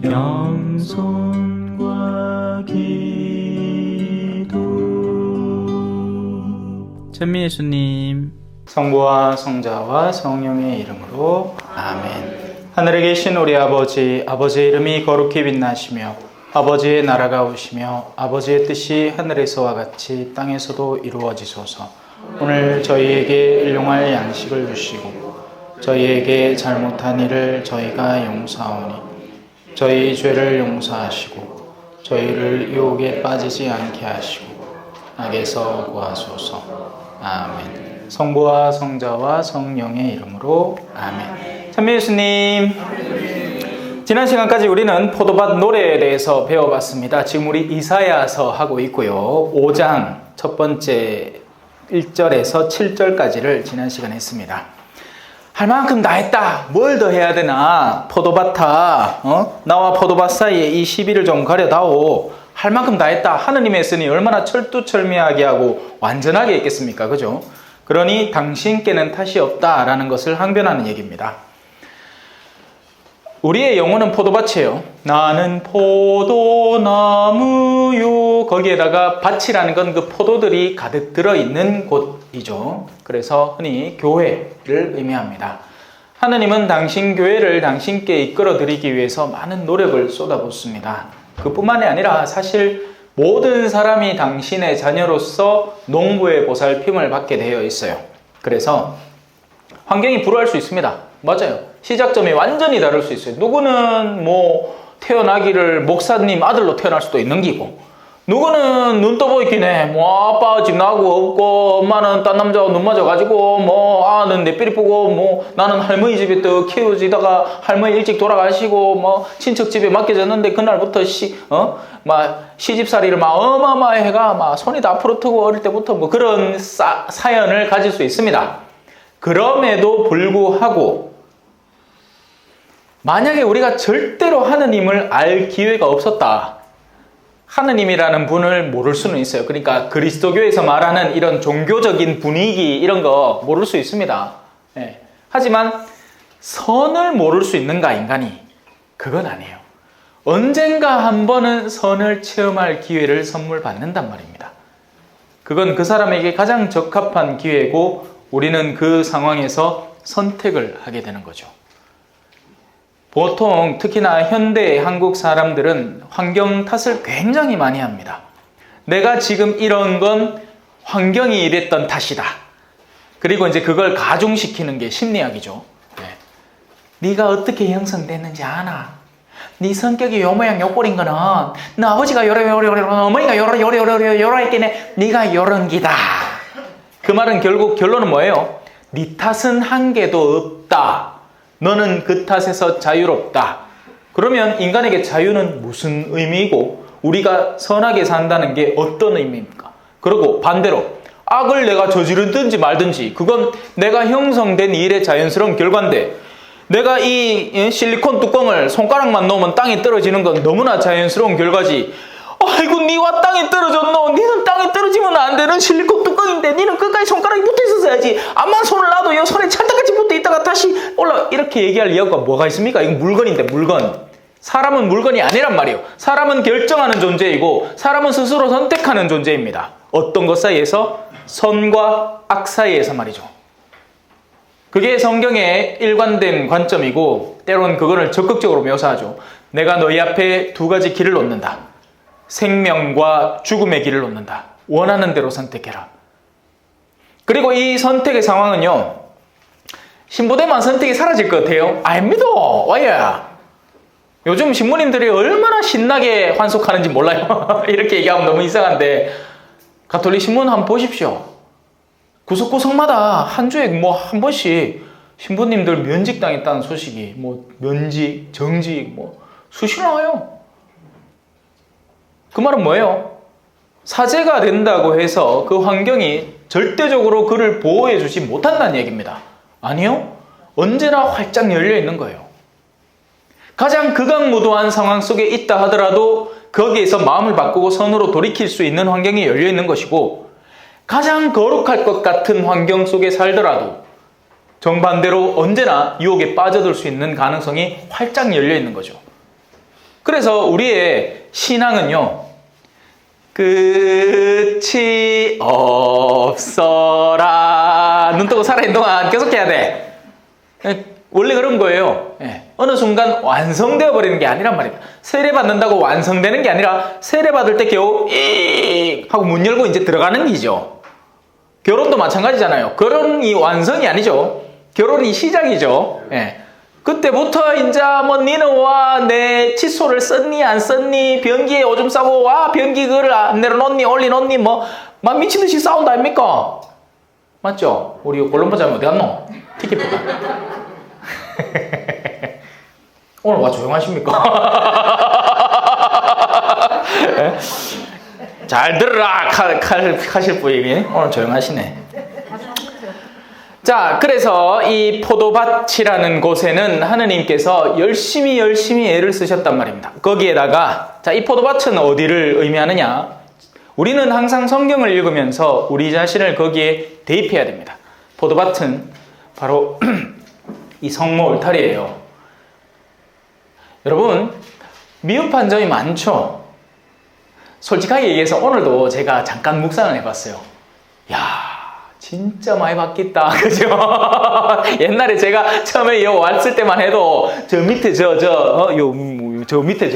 겸손과 기도. 천미 예수님, 성부와 성자와 성령의 이름으로 아멘. 하늘에 계신 우리 아버지, 아버지의 이름이 거룩히 빛나시며 아버지의 나라가 오시며 아버지의 뜻이 하늘에서와 같이 땅에서도 이루어지소서. 오늘 저희에게 일용할 양식을 주시고 저희에게 잘못한 일을 저희가 용서하오니 저희 죄를 용서하시고 저희를 유혹에 빠지지 않게 하시고 악에서 구하소서. 아멘. 성부와 성자와 성령의 이름으로 아멘. 천미 예수님, 지난 시간까지 우리는 포도밭 노래에 대해서 배워봤습니다. 지금 우리 이사야서 하고 있고요. 5장 첫 번째 1절에서 7절까지를 지난 시간에 했습니다. 할 만큼 다 했다. 뭘 더 해야 되나? 포도밭아, 나와 포도밭 사이에 이 시비를 좀 가려다오. 할 만큼 다 했다. 하느님의 했으니 얼마나 철두철미하게 하고 완전하게 했겠습니까? 그죠? 그러니 당신께는 탓이 없다라는 것을 항변하는 얘기입니다. 우리의 영혼은 포도밭이에요. 나는 포도나무요. 거기에다가 밭이라는 건 그 포도들이 가득 들어있는 곳이죠. 그래서 흔히 교회를 의미합니다. 하느님은 당신 교회를 당신께 이끌어드리기 위해서 많은 노력을 쏟아붓습니다. 그뿐만이 아니라 사실 모든 사람이 당신의 자녀로서 농부의 보살핌을 받게 되어 있어요. 그래서 환경이 불우할 수 있습니다. 맞아요. 시작점이 완전히 다를 수 있어요. 누구는 태어나기를 목사님 아들로 태어날 수도 있는 기고, 누구는 눈 떠 보이기네. 아빠 집 나고 없고, 엄마는 딴 남자하고 눈 맞아가지고, 아는 내 삐리 뿌고, 나는 할머니 집에 또 키워지다가 할머니 일찍 돌아가시고, 친척 집에 맡겨졌는데 그날부터 시집살이를 어마어마하게 해가 손이 다 앞으로 트고 어릴 때부터 그런 사연을 가질 수 있습니다. 그럼에도 불구하고, 만약에 우리가 절대로 하느님을 알 기회가 없었다. 하느님이라는 분을 모를 수는 있어요. 그러니까 그리스도교에서 말하는 이런 종교적인 분위기 이런 거 모를 수 있습니다. 네. 하지만 선을 모를 수 있는가 인간이? 그건 아니에요. 언젠가 한 번은 선을 체험할 기회를 선물 받는단 말입니다. 그건 그 사람에게 가장 적합한 기회고 우리는 그 상황에서 선택을 하게 되는 거죠. 보통 특히나 현대 한국 사람들은 환경 탓을 굉장히 많이 합니다. 내가 지금 이런 건 환경이 이랬던 탓이다. 그리고 이제 그걸 가중시키는 게 심리학이죠. 네가 어떻게 형성됐는지 아나? 네 성격이 요 모양 요 꼴인 거는 너 아버지가 요래 어머니가 요래 했겠네. 네가 요런 기다. 그 말은 결국 결론은 뭐예요? 네 탓은 한 개도 없다. 너는 그 탓에서 자유롭다. 그러면 인간에게 자유는 무슨 의미이고 우리가 선하게 산다는 게 어떤 의미입니까? 그리고 반대로 악을 내가 저지르든지 말든지 그건 내가 형성된 일의 자연스러운 결과인데 내가 이 실리콘 뚜껑을 손가락만 놓으면 땅에 떨어지는 건 너무나 자연스러운 결과지. 아이고 니와 땅에 떨어졌노. 니는 땅에 떨어지면 안 되는 실리콘 뚜껑인데 니는 끝까지 손가락이 붙어 있었어야지. 암만 손을 놔도 이 손에 찰떡같이 붙어 있다가 다시 올라. 이렇게 얘기할 이유가 뭐가 있습니까? 이건 물건인데 물건. 사람은 물건이 아니란 말이에요. 사람은 결정하는 존재이고 사람은 스스로 선택하는 존재입니다. 어떤 것 사이에서? 선과 악 사이에서 말이죠. 그게 성경의 일관된 관점이고 때로는 그거를 적극적으로 묘사하죠. 내가 너희 앞에 두 가지 길을 놓는다. 생명과 죽음의 길을 놓는다. 원하는 대로 선택해라. 그리고 이 선택의 상황은요. 신부되면 선택이 사라질 것 같아요. 아닙니다. 와야. 요즘 신부님들이 얼마나 신나게 환속하는지 몰라요. 이렇게 얘기하면 너무 이상한데 가톨릭 신문 한번 보십시오. 구석구석마다 한 주에 한 번씩 신부님들 면직당했다는 소식이 면직, 정직 수시로 나와요. 그 말은 뭐예요? 사제가 된다고 해서 그 환경이 절대적으로 그를 보호해 주지 못한다는 얘기입니다. 아니요. 언제나 활짝 열려 있는 거예요. 가장 극악무도한 상황 속에 있다 하더라도 거기에서 마음을 바꾸고 선으로 돌이킬 수 있는 환경이 열려 있는 것이고 가장 거룩할 것 같은 환경 속에 살더라도 정반대로 언제나 유혹에 빠져들 수 있는 가능성이 활짝 열려 있는 거죠. 그래서 우리의 신앙은요, 끝이 없어라. 눈 뜨고 살아있는 동안 계속해야 돼. 원래 그런 거예요. 어느 순간 완성되어 버리는 게 아니란 말입니다. 세례 받는다고 완성되는 게 아니라 세례 받을 때 겨우 잉 하고 문 열고 이제 들어가는 기죠. 결혼도 마찬가지잖아요. 결혼이 완성이 아니죠. 결혼이 시작이죠. 그때부터 이제 뭐 니는 와 내 칫솔을 썼니 안 썼니, 변기에 오줌 싸고 와 변기 그를 안 내려놓니 올려놓니 뭐 막 미친듯이 싸운다 아닙니까? 맞죠? 우리 골룸보자면 어디 갔노? 티켓보다. 오늘 와 조용하십니까? 잘 들으라 하실 분이 오늘 조용하시네. 자, 그래서 이 포도밭이라는 곳에는 하느님께서 열심히 애를 쓰셨단 말입니다. 거기에다가 자, 이 포도밭은 어디를 의미하느냐? 우리는 항상 성경을 읽으면서 우리 자신을 거기에 대입해야 됩니다. 포도밭은 바로 이 성모 울타리예요. 여러분, 미흡한 점이 많죠? 솔직하게 얘기해서 오늘도 제가 잠깐 묵상을 해봤어요. 야, 진짜 많이 바뀌었다. 그죠? 옛날에 제가 처음에 여기 왔을 때만 해도 저 밑에 저 밑에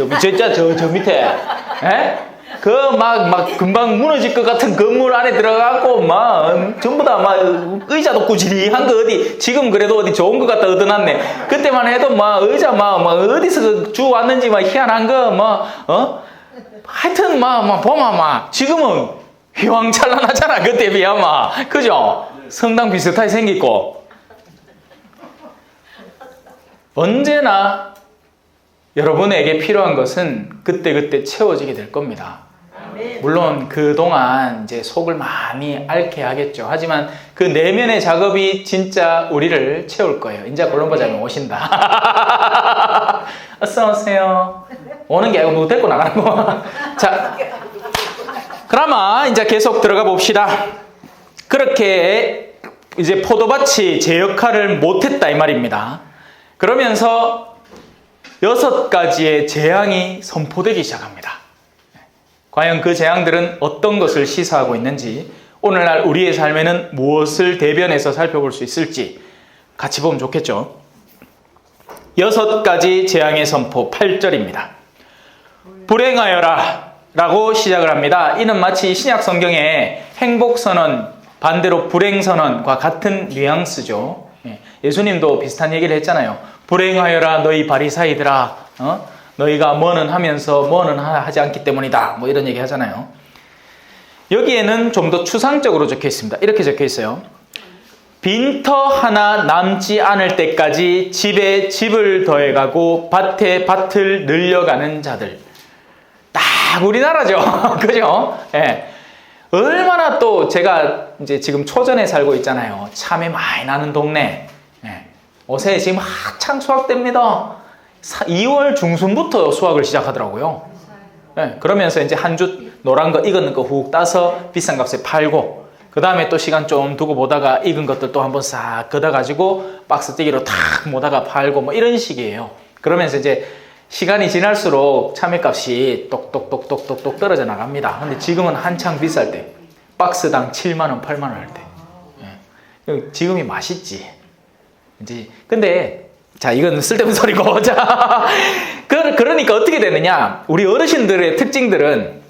막 금방 무너질 것 같은 건물 안에 들어가고 막 전부 다 막 의자도 꾸지리한 거 어디 지금 그래도 어디 좋은 것 같다 얻어놨네. 그때만 해도 막 의자 막 어디서 주 왔는지 막 희한한 거 하여튼 막 보면 막 지금은 휘황찬란하잖아. 그때 비하면 그죠? 성당 비슷하게 생기고. 언제나 여러분에게 필요한 것은 그때그때 채워지게 될 겁니다. 물론 그동안 이제 속을 많이 앓게 하겠죠. 하지만 그 내면의 작업이 진짜 우리를 채울 거예요. 이제 골룸보자면 오신다. 어서오세요. 오는 게 아니고 누구 데리고 나가는 거. 자, 그러면 이제 계속 들어가 봅시다. 그렇게 이제 포도밭이 제 역할을 못했다 이 말입니다. 그러면서 6가지의 재앙이 선포되기 시작합니다. 과연 그 재앙들은 어떤 것을 시사하고 있는지, 오늘날 우리의 삶에는 무엇을 대변해서 살펴볼 수 있을지 같이 보면 좋겠죠. 6가지 재앙의 선포 8절입니다. 불행하여라 라고 시작을 합니다. 이는 마치 신약 성경의 행복선언, 반대로 불행선언과 같은 뉘앙스죠. 예수님도 비슷한 얘기를 했잖아요. 불행하여라 너희 바리사이들아, 너희가 뭐는 하면서 뭐는 하지 않기 때문이다. 뭐 이런 얘기 하잖아요. 여기에는 좀 더 추상적으로 적혀 있습니다. 이렇게 적혀 있어요. 빈터 하나 남지 않을 때까지 집에 집을 더해가고 밭에 밭을 늘려가는 자들. 딱 우리나라죠. 그죠? 예. 얼마나 또 제가 이제 지금 초전에 살고 있잖아요. 참외 많이 나는 동네. 예. 요새 지금 한창 수확됩니다. 2월 중순부터 수확을 시작하더라고요. 예. 그러면서 이제 한 주 노란 거 익은 거 훅 따서 비싼 값에 팔고, 그 다음에 또 시간 좀 두고 보다가 익은 것들 또 한번 싹 걷어가지고 박스 떼기로 탁 모다가 팔고 뭐 이런 식이에요. 그러면서 이제 시간이 지날수록 참외값이 똑똑똑똑똑 떨어져 나갑니다. 근데 지금은 한창 비쌀 때, 박스당 7만원, 8만원 할 때. 예. 지금이 맛있지. 이제 근데 자, 이건 쓸데없는 소리고. 자, 그러니까 어떻게 되느냐? 우리 어르신들의 특징들은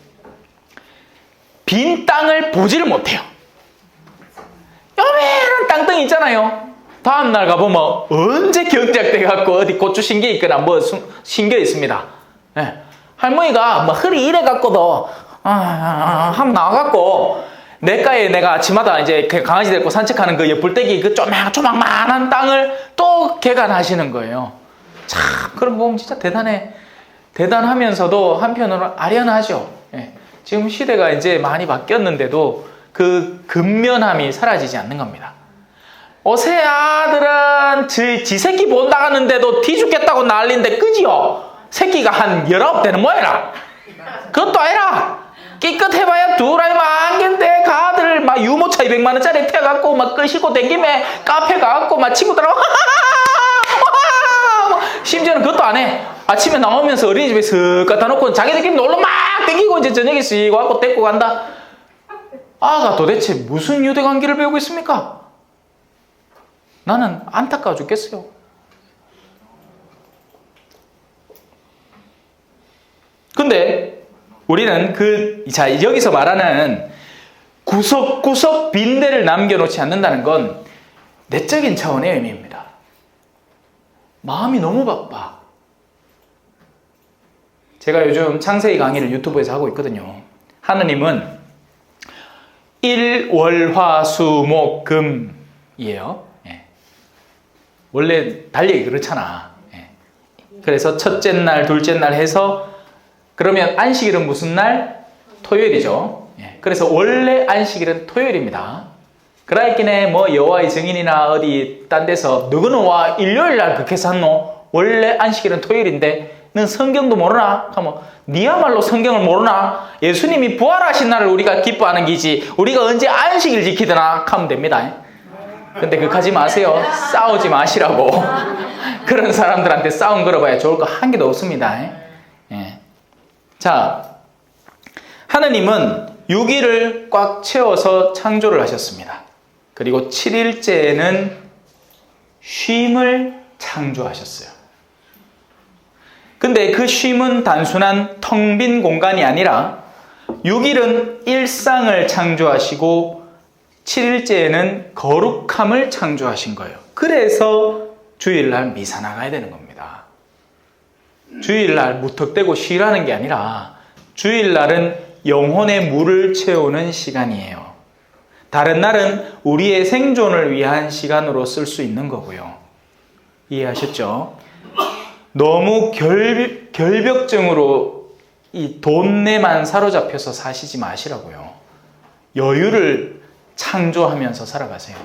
빈 땅을 보지를 못해요. 요만한 땅덩이 있잖아요. 다음날 가보면 언제 경작돼갖고 어디 고추 신겨 있거나 뭐 신겨 있습니다. 네. 할머니가 뭐 허리 이래갖고도 한번 나와갖고 내가에 내가 아침마다 이제 강아지 데리고 산책하는 그 옆불떼기 그 조망만한 땅을 또 개간하시는 거예요. 참 그런 거 보면 진짜 대단하면서도 한편으로는 아련하죠. 네. 지금 시대가 이제 많이 바뀌었는데도 그 근면함이 사라지지 않는 겁니다. 어새 아들은 지 새끼 못 나가는데도 뒤죽겠다고 난리인데 끄지요? 새끼가 한 19대는 뭐해라? 그것도 아니라 끼끗해봐야 둘아이 만개인데 그 아들 막 유모차 200만원짜리 태워갖고 막 끄시고 댕김에 카페 가갖고 막 친구들하고 심지어는 그것도 안 해. 아침에 나오면서 어린이집에 슥 갖다 놓고 자기들끼리 놀러 막 땡기고 이제 저녁에 씩 와갖고 데리고 간다. 아가 도대체 무슨 유대관계를 배우고 있습니까? 나는 안타까워 죽겠어요. 근데 우리는 여기서 말하는 구석구석 빈대를 남겨놓지 않는다는 건 내적인 차원의 의미입니다. 마음이 너무 바빠. 제가 요즘 창세기 강의를 유튜브에서 하고 있거든요. 하느님은 일, 월, 화, 수, 목, 금이에요. 예. 원래 달력이 그렇잖아. 예. 그래서 첫째 날, 둘째 날 해서 그러면 안식일은 무슨 날? 토요일이죠. 예. 그래서 원래 안식일은 토요일입니다. 그라이끼네 뭐 여호와의 증인이나 어디 딴 데서 너는 와 일요일 날 그렇게 샀노? 원래 안식일은 토요일인데 넌 성경도 모르나? 하면 니야말로 성경을 모르나? 예수님이 부활하신 날을 우리가 기뻐하는 기지 우리가 언제 안식일 지키더나? 하면 됩니다. 근데 그거 하지 마세요. 싸우지 마시라고. 그런 사람들한테 싸움 걸어봐야 좋을 거 한 개도 없습니다. 예. 자, 하느님은 6일을 꽉 채워서 창조를 하셨습니다. 그리고 7일째에는 쉼을 창조하셨어요. 근데 그 쉼은 단순한 텅 빈 공간이 아니라 6일은 일상을 창조하시고 7일째에는 거룩함을 창조하신 거예요. 그래서 주일날 미사 나가야 되는 겁니다. 주일날 무턱대고 쉬라는 게 아니라 주일날은 영혼의 물을 채우는 시간이에요. 다른 날은 우리의 생존을 위한 시간으로 쓸 수 있는 거고요. 이해하셨죠? 너무 결벽증으로 이 돈내만 사로잡혀서 사시지 마시라고요. 여유를 창조하면서 살아가세요.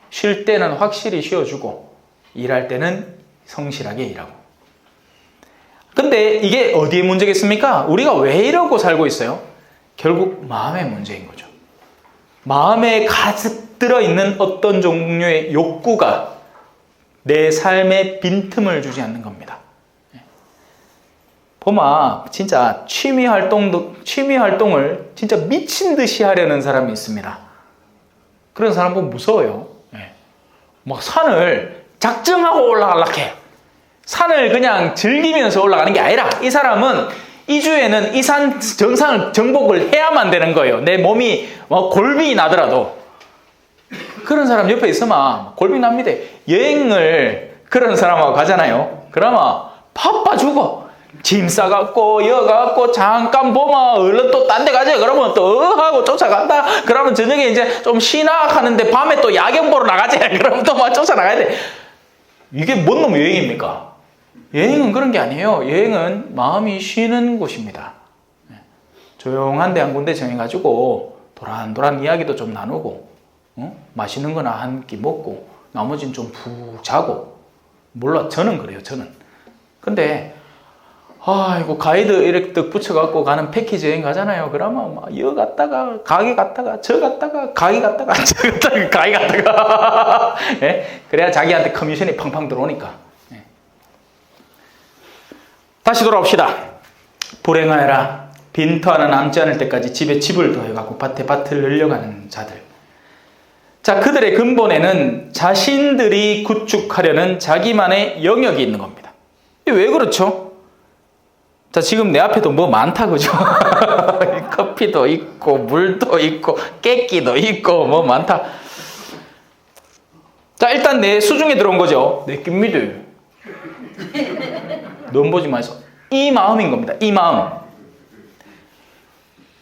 쉴 때는 확실히 쉬어주고 일할 때는 성실하게 일하고. 근데 이게 어디에 문제겠습니까? 우리가 왜 이러고 살고 있어요? 결국 마음의 문제인 거죠. 마음에 가득 들어있는 어떤 종류의 욕구가 내 삶에 빈틈을 주지 않는 겁니다. 보마 진짜 취미 활동을 진짜 미친 듯이 하려는 사람이 있습니다. 그런 사람 보면 무서워요. 막 산을 작정하고 올라가려고 해. 산을 그냥 즐기면서 올라가는 게 아니라 이 사람은 이 주에는 이 산 정상을 정복을 해야만 되는 거예요. 내 몸이 골빈이 나더라도. 그런 사람 옆에 있으면 골빈 납니다. 여행을 그런 사람하고 가잖아요. 그러면 바빠 죽어. 짐 싸갖고 여갖고 잠깐 보면 얼른 또 딴 데 가자. 그러면 또 하고 쫓아간다. 그러면 저녁에 이제 좀 쉬나 하는데 밤에 또 야경 보러 나가자. 그러면 또 막 쫓아나가야 돼. 이게 뭔 놈의 여행입니까? 여행은 그런 게 아니에요. 여행은 마음이 쉬는 곳입니다. 조용한 데 한 군데 정해가지고 도란도란 이야기도 좀 나누고 맛있는 거나 한 끼 먹고 나머지는 좀 푹 자고. 몰라, 저는 그래요. 저는. 근데 이거 가이드 이렇게 딱 붙여갖고 가는 패키지 여행 가잖아요. 그러면 막 여 갔다가 가게 갔다가 저 갔다가 가게 갔다가 저 갔다가 가게 갔다가 예? 그래야 자기한테 커미션이 팡팡 들어오니까. 예. 다시 돌아옵시다. 불행하여라. 빈터 하나 남지 않을 때까지 집에 집을 더해갖고 밭에 밭을 늘려가는 자들. 자, 그들의 근본에는 자신들이 구축하려는 자기만의 영역이 있는 겁니다. 왜 그렇죠? 자, 지금 내 앞에도 뭐 많다, 그죠? 커피도 있고, 물도 있고, 깨끼도 있고, 뭐 많다. 자, 일단 내 수중에 들어온 거죠. 내 깁니다. 눈 보지 마세요. 이 마음인 겁니다. 이 마음.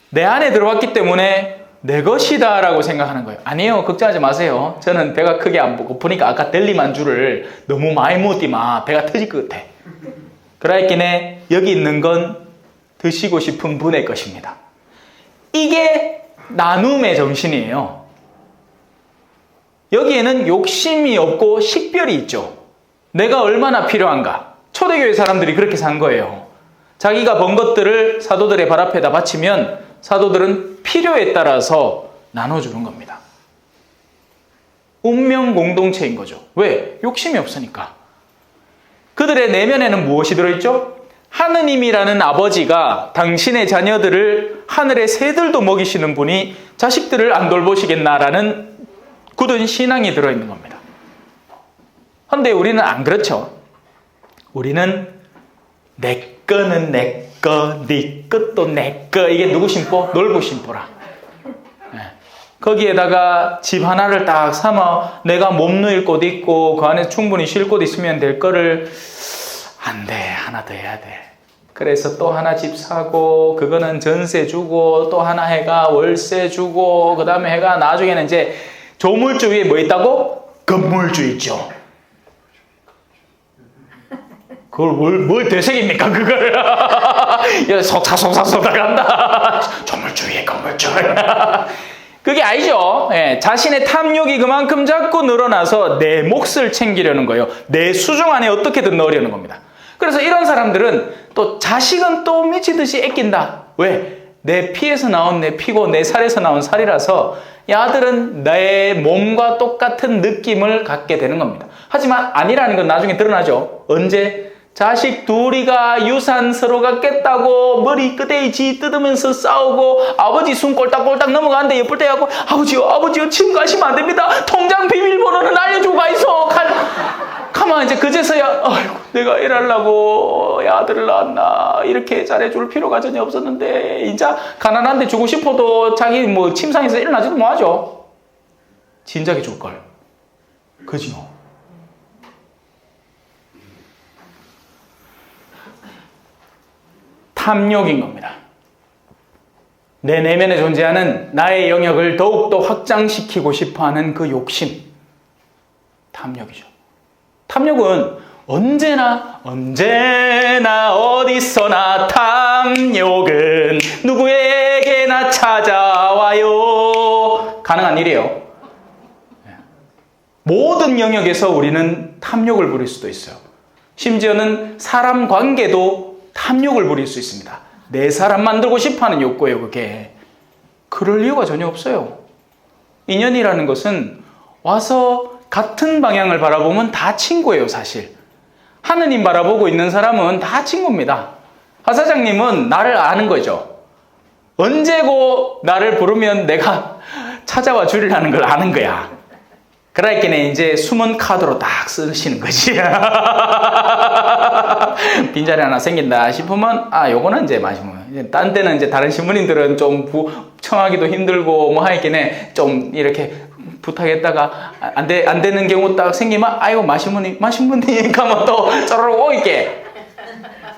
내 안에 들어왔기 때문에 내 것이다 라고 생각하는 거예요. 아니에요. 걱정하지 마세요. 저는 배가 크게 안 고프니까 아까 델리만주를 너무 많이 먹었디만 배가 터질 것 같아. 그라이끼네 여기 있는 건 드시고 싶은 분의 것입니다. 이게 나눔의 정신이에요. 여기에는 욕심이 없고 식별이 있죠. 내가 얼마나 필요한가. 초대교회 사람들이 그렇게 산 거예요. 자기가 번 것들을 사도들의 발 앞에다 바치면 사도들은 필요에 따라서 나눠주는 겁니다. 운명 공동체인 거죠. 왜? 욕심이 없으니까. 그들의 내면에는 무엇이 들어있죠? 하느님이라는 아버지가 당신의 자녀들을 하늘의 새들도 먹이시는 분이 자식들을 안 돌보시겠나라는 굳은 신앙이 들어있는 겁니다. 그런데 우리는 안 그렇죠. 우리는 내 거는 내 거, 네 것도 내 거. 이게 누구 심보? 놀부 심보라. 거기에다가 집 하나를 딱 삼아 내가 몸 누일 곳 있고 그 안에 충분히 쉴 곳 있으면 될 거를 안 돼. 하나 더 해야 돼. 그래서 또 하나 집 사고 그거는 전세 주고 또 하나 해가 월세 주고 그 다음에 해가 나중에는 이제 조물주 위에 뭐 있다고? 건물주 있죠. 그걸 뭘 되새깁니까 그걸. 속삭 간다. 조물주 위에 건물주. 그게 아니죠. 예, 자신의 탐욕이 그만큼 자꾸 늘어나서 내 몫을 챙기려는 거예요. 내 수중 안에 어떻게든 넣으려는 겁니다. 그래서 이런 사람들은 또 자식은 또 미치듯이 아낀다. 왜? 내 피에서 나온 내 피고 내 살에서 나온 살이라서 야들은 내 몸과 똑같은 느낌을 갖게 되는 겁니다. 하지만 아니라는 건 나중에 드러나죠. 언제? 자식 둘이가 유산 서로 갖겠다고 머리 끄대이 지 뜯으면서 싸우고 아버지 숨 꼴딱꼴딱 넘어가는데 예쁠 때 하고 아버지요 지금 가시면 안 됩니다. 통장 비밀번호는 알려주고 가 있어. 가만 이제 그제서야 아이고 내가 일하려고 아들을 낳았나 이렇게 잘해줄 필요가 전혀 없었는데 이제 가난한데 주고 싶어도 자기 뭐 침상에서 일어나지도 뭐하죠. 진작에 줄걸. 그지요. 탐욕인 겁니다. 내 내면에 존재하는 나의 영역을 더욱더 확장시키고 싶어하는 그 욕심. 탐욕이죠. 탐욕은 언제나 어디서나 탐욕은 누구에게나 찾아와요. 가능한 일이에요. 모든 영역에서 우리는 탐욕을 부릴 수도 있어요. 심지어는 사람 관계도 탐욕을 부릴 수 있습니다. 내 사람 만들고 싶어하는 욕구예요, 그게. 그럴 이유가 전혀 없어요. 인연이라는 것은 와서 같은 방향을 바라보면 다 친구예요, 사실. 하느님 바라보고 있는 사람은 다 친구입니다. 하 사장님은 나를 아는 거죠. 언제고 나를 부르면 내가 찾아와 주리라는 걸 아는 거야. 그러니까 이제 숨은 카드로 딱 쓰시는 거지. 빈자리 하나 생긴다 싶으면 요거는 이제 마시면. 딴 때는 이제 다른 신부님들은 좀 청하기도 힘들고 뭐 하겠네 좀 이렇게 부탁했다가 안 되는 경우 딱 생기면 아이고 마신분님 가면 또 쪼르륵 오이게.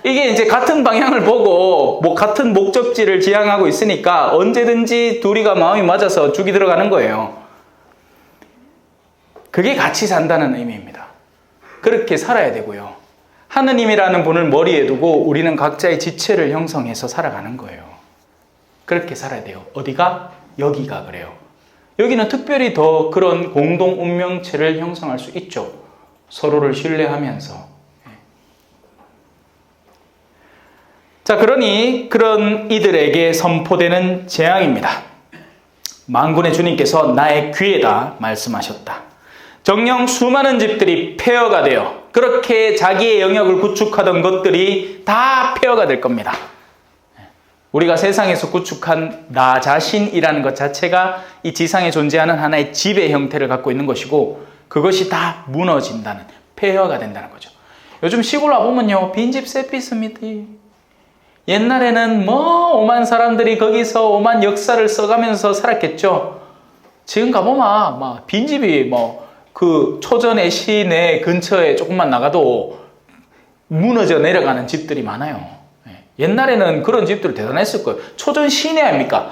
이게 이제 같은 방향을 보고 뭐 같은 목적지를 지향하고 있으니까 언제든지 둘이가 마음이 맞아서 죽이 들어가는 거예요. 그게 같이 산다는 의미입니다. 그렇게 살아야 되고요. 하느님이라는 분을 머리에 두고 우리는 각자의 지체를 형성해서 살아가는 거예요. 그렇게 살아야 돼요. 어디가? 여기가 그래요. 여기는 특별히 더 그런 공동 운명체를 형성할 수 있죠. 서로를 신뢰하면서. 자, 그러니 그런 이들에게 선포되는 재앙입니다. 만군의 주님께서 나의 귀에다 말씀하셨다. 정녕 수많은 집들이 폐허가 되어 그렇게 자기의 영역을 구축하던 것들이 다 폐허가 될 겁니다. 우리가 세상에서 구축한 나 자신이라는 것 자체가 이 지상에 존재하는 하나의 집의 형태를 갖고 있는 것이고 그것이 다 무너진다는, 폐허가 된다는 거죠. 요즘 시골 와보면요, 빈집 세피스입니다. 옛날에는 오만 사람들이 거기서 오만 역사를 써가면서 살았겠죠. 지금 가보면 빈집이 그 초전의 시내 근처에 조금만 나가도 무너져 내려가는 집들이 많아요. 옛날에는 그런 집들 대단했을 거예요. 초전 시내 아닙니까?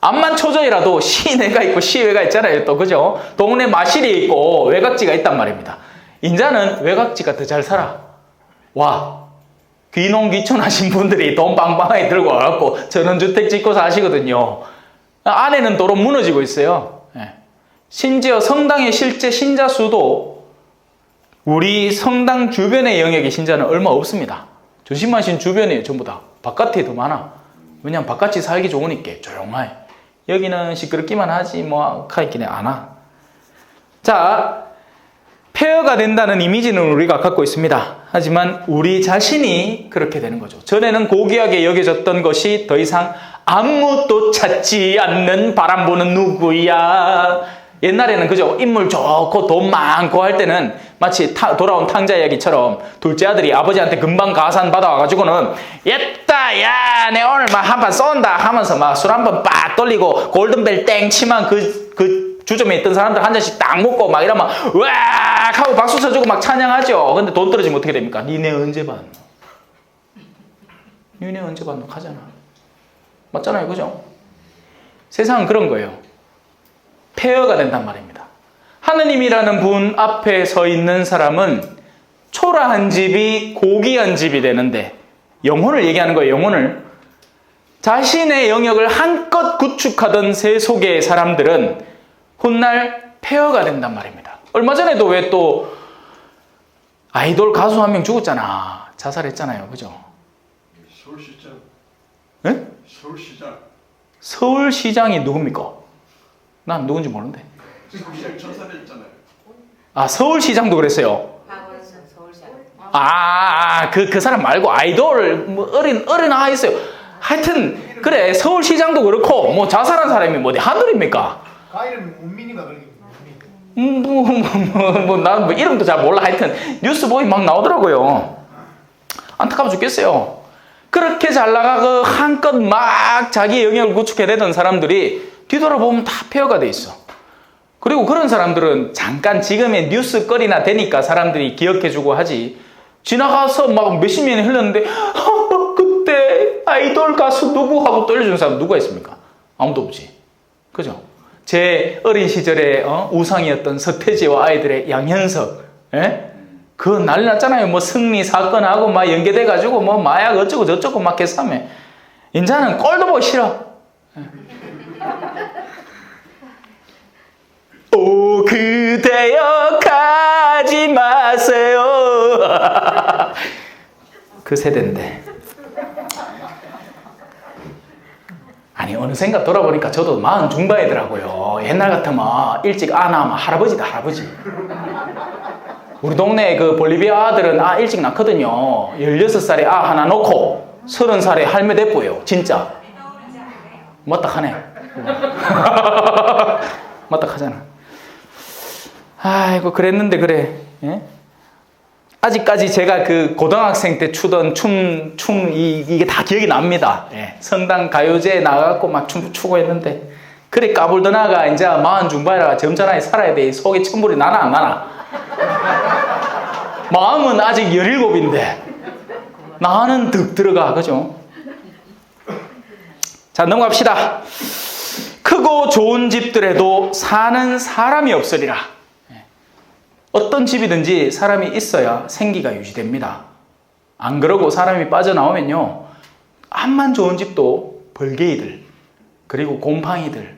암만 초전이라도 시내가 있고 시외가 있잖아요. 또 그죠? 동네 마실이 있고 외곽지가 있단 말입니다. 인자는 외곽지가 더 잘 살아. 와, 귀농귀촌하신 분들이 돈 빵빵하게 들고 와갖고 전원주택 짓고 사시거든요. 안에는 도로 무너지고 있어요. 심지어 성당의 실제 신자 수도 우리 성당 주변의 영역의 신자는 얼마 없습니다. 조심하신 주변이에요. 전부 다. 바깥에 더 많아. 왜냐면 바깥이 살기 좋으니까 조용해. 여기는 시끄럽기만 하지 하기는 안 와. 자, 폐허가 된다는 이미지는 우리가 갖고 있습니다. 하지만 우리 자신이 그렇게 되는 거죠. 전에는 고귀하게 여겨졌던 것이 더 이상 아무것도 찾지 않는 바람 부는 누구야. 옛날에는 그죠? 인물 좋고 돈 많고 할 때는 마치 돌아온 탕자 이야기처럼 둘째 아들이 아버지한테 금방 가산 받아와가지고는 옛다 야 내 오늘 막 한 판 쏜다 하면서 막 술 한 번 빡 돌리고 골든벨 땡 치면 그 주점에 있던 사람들 한 잔씩 딱 먹고 막 이러면 으악 하고 박수 쳐주고 막 찬양하죠. 근데 돈 떨어지면 어떻게 됩니까? 니네 언제 봤노? 니네 언제 봤노? 가잖아. 맞잖아요. 그죠? 세상은 그런 거예요. 폐허가 된단 말입니다. 하느님이라는 분 앞에 서 있는 사람은 초라한 집이 고귀한 집이 되는데 영혼을 얘기하는 거예요. 영혼을. 자신의 영역을 한껏 구축하던 세속의 사람들은 훗날 폐허가 된단 말입니다. 얼마 전에도 왜 또 아이돌 가수 한 명 죽었잖아. 자살했잖아요. 그죠? 서울시장. 네? 서울시장. 서울시장이 누굽니까? 난 누군지 모르는데. 서울시장 전사했잖아요. 아, 서울시장도 그랬어요. 그 사람 말고 아이돌, 뭐, 어린 아이 있어요. 하여튼, 그래, 서울시장도 그렇고, 뭐, 자살한 사람이 뭐, 하늘입니까? 가이는 문민이가 그러긴 난 이름도 잘 몰라. 하여튼, 뉴스 보이 막 나오더라고요. 안타까워 죽겠어요. 그렇게 잘 나가고, 한껏 막 자기 영역을 구축해내던 사람들이 뒤돌아보면 다 폐허가 돼 있어. 그리고 그런 사람들은 잠깐 지금의 뉴스거리나 되니까 사람들이 기억해주고 하지. 지나가서 막 몇십 년이 흘렀는데 그때 아이돌 가수 누구 하고 떠올려준 사람 누가 있습니까? 아무도 없지. 그죠? 제 어린 시절에 우상이었던 서태지와 아이들의 양현석, 예? 그거 난리 났잖아요. 뭐 승리 사건하고 막 연계돼가지고 뭐 마약 어쩌고 저쩌고 막 했으면 인자는 꼴도 보기 싫어. 오 그대여 가지 마세요. 그 세대인데. 아니 어느샌가 돌아보니까 저도 40 중반이더라고요. 옛날 같으면 일찍 낳으면 할아버지다 할아버지. 우리 동네 그 볼리비아 아들은 일찍 낳거든요. 16살에 하나 놓고 30살에 할매 됐고요. 진짜 맞닥하네. 맞닥하잖아. 아이고 그랬는데 그래. 예? 아직까지 제가 그 고등학생 때 추던 이게 다 기억이 납니다. 예. 성당 가요제에 나가고 막 춤 추고 했는데 그래 까불더나가 이제 40 중반이라 점잖하게 살아야 돼. 속에 천불이 나나 안 나나. 마음은 아직 17인데 나는 득 들어가. 그죠? 자 넘어갑시다. 크고 좋은 집들에도 사는 사람이 없으리라. 어떤 집이든지 사람이 있어야 생기가 유지됩니다. 안 그러고 사람이 빠져나오면요. 암만 좋은 집도 벌개이들 그리고 곰팡이들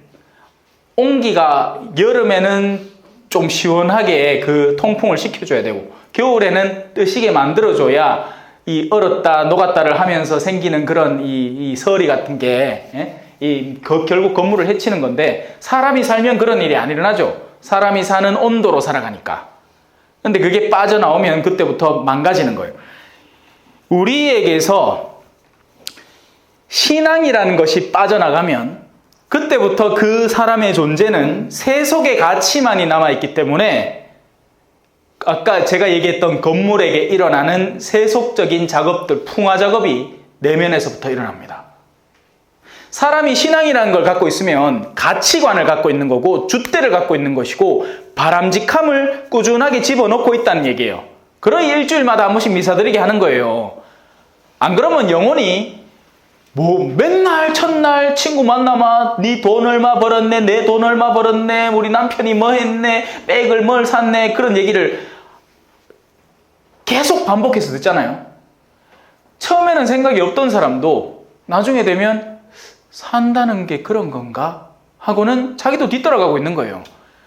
온기가 여름에는 좀 시원하게 그 통풍을 시켜줘야 되고 겨울에는 뜨시게 만들어줘야 이 얼었다 녹았다를 하면서 생기는 그런 이 서리 같은 게 결국 건물을 해치는 건데 사람이 살면 그런 일이 안 일어나죠. 사람이 사는 온도로 살아가니까. 근데 그게 빠져나오면 그때부터 망가지는 거예요. 우리에게서 신앙이라는 것이 빠져나가면 그때부터 그 사람의 존재는 세속의 가치만이 남아있기 때문에 아까 제가 얘기했던 건물에게 일어나는 세속적인 작업들, 풍화 작업이 내면에서부터 일어납니다. 사람이 신앙이라는 걸 갖고 있으면 가치관을 갖고 있는 거고 줏대를 갖고 있는 것이고 바람직함을 꾸준하게 집어넣고 있다는 얘기예요. 그러니 일주일마다 한 번씩 미사드리게 하는 거예요. 안 그러면 영혼이 뭐 맨날 첫날 친구 만나면 네 돈 얼마 벌었네, 내 돈 얼마 벌었네, 우리 남편이 뭐 했네, 백을 뭘 샀네 그런 얘기를 계속 반복해서 듣잖아요. 처음에는 생각이 없던 사람도 나중에 되면 산다는 게 그런 건가? 하고는 자기도 뒤돌아가고 있는 거예요.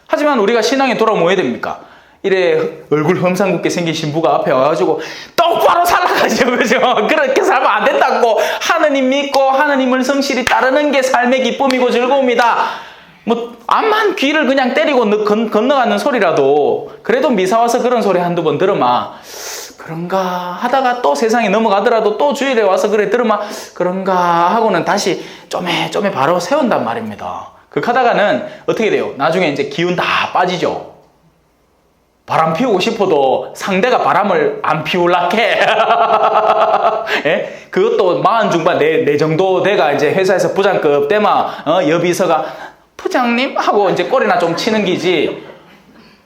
하지만 우리가 신앙에 돌아오면 뭐 해야 됩니까? 이래 얼굴 험상궂게 생긴 신부가 앞에 와가지고 똑바로 살아가죠. 그죠? 그렇게 살면 안 된다고. 하느님 믿고 하느님을 성실히 따르는 게 삶의 기쁨이고 즐거움이다. 뭐 암만 귀를 그냥 때리고 건너가는 소리라도 그래도 미사 와서 그런 소리 한두 번 들으마 그런가 하다가 또 세상에 넘어가더라도 또 주일에 와서 그래 들으마 그런가 하고는 다시 쪼매 바로 세운단 말입니다. 그 하다가는 어떻게 돼요? 나중에 이제 기운 다 빠지죠. 바람 피우고 싶어도 상대가 바람을 안 피울라게. 예? 그것도 40 중반 내 정도 돼가 이제 회사에서 부장급 때마 여비서가 부장님 하고 이제 꼬리나 좀 치는 기지.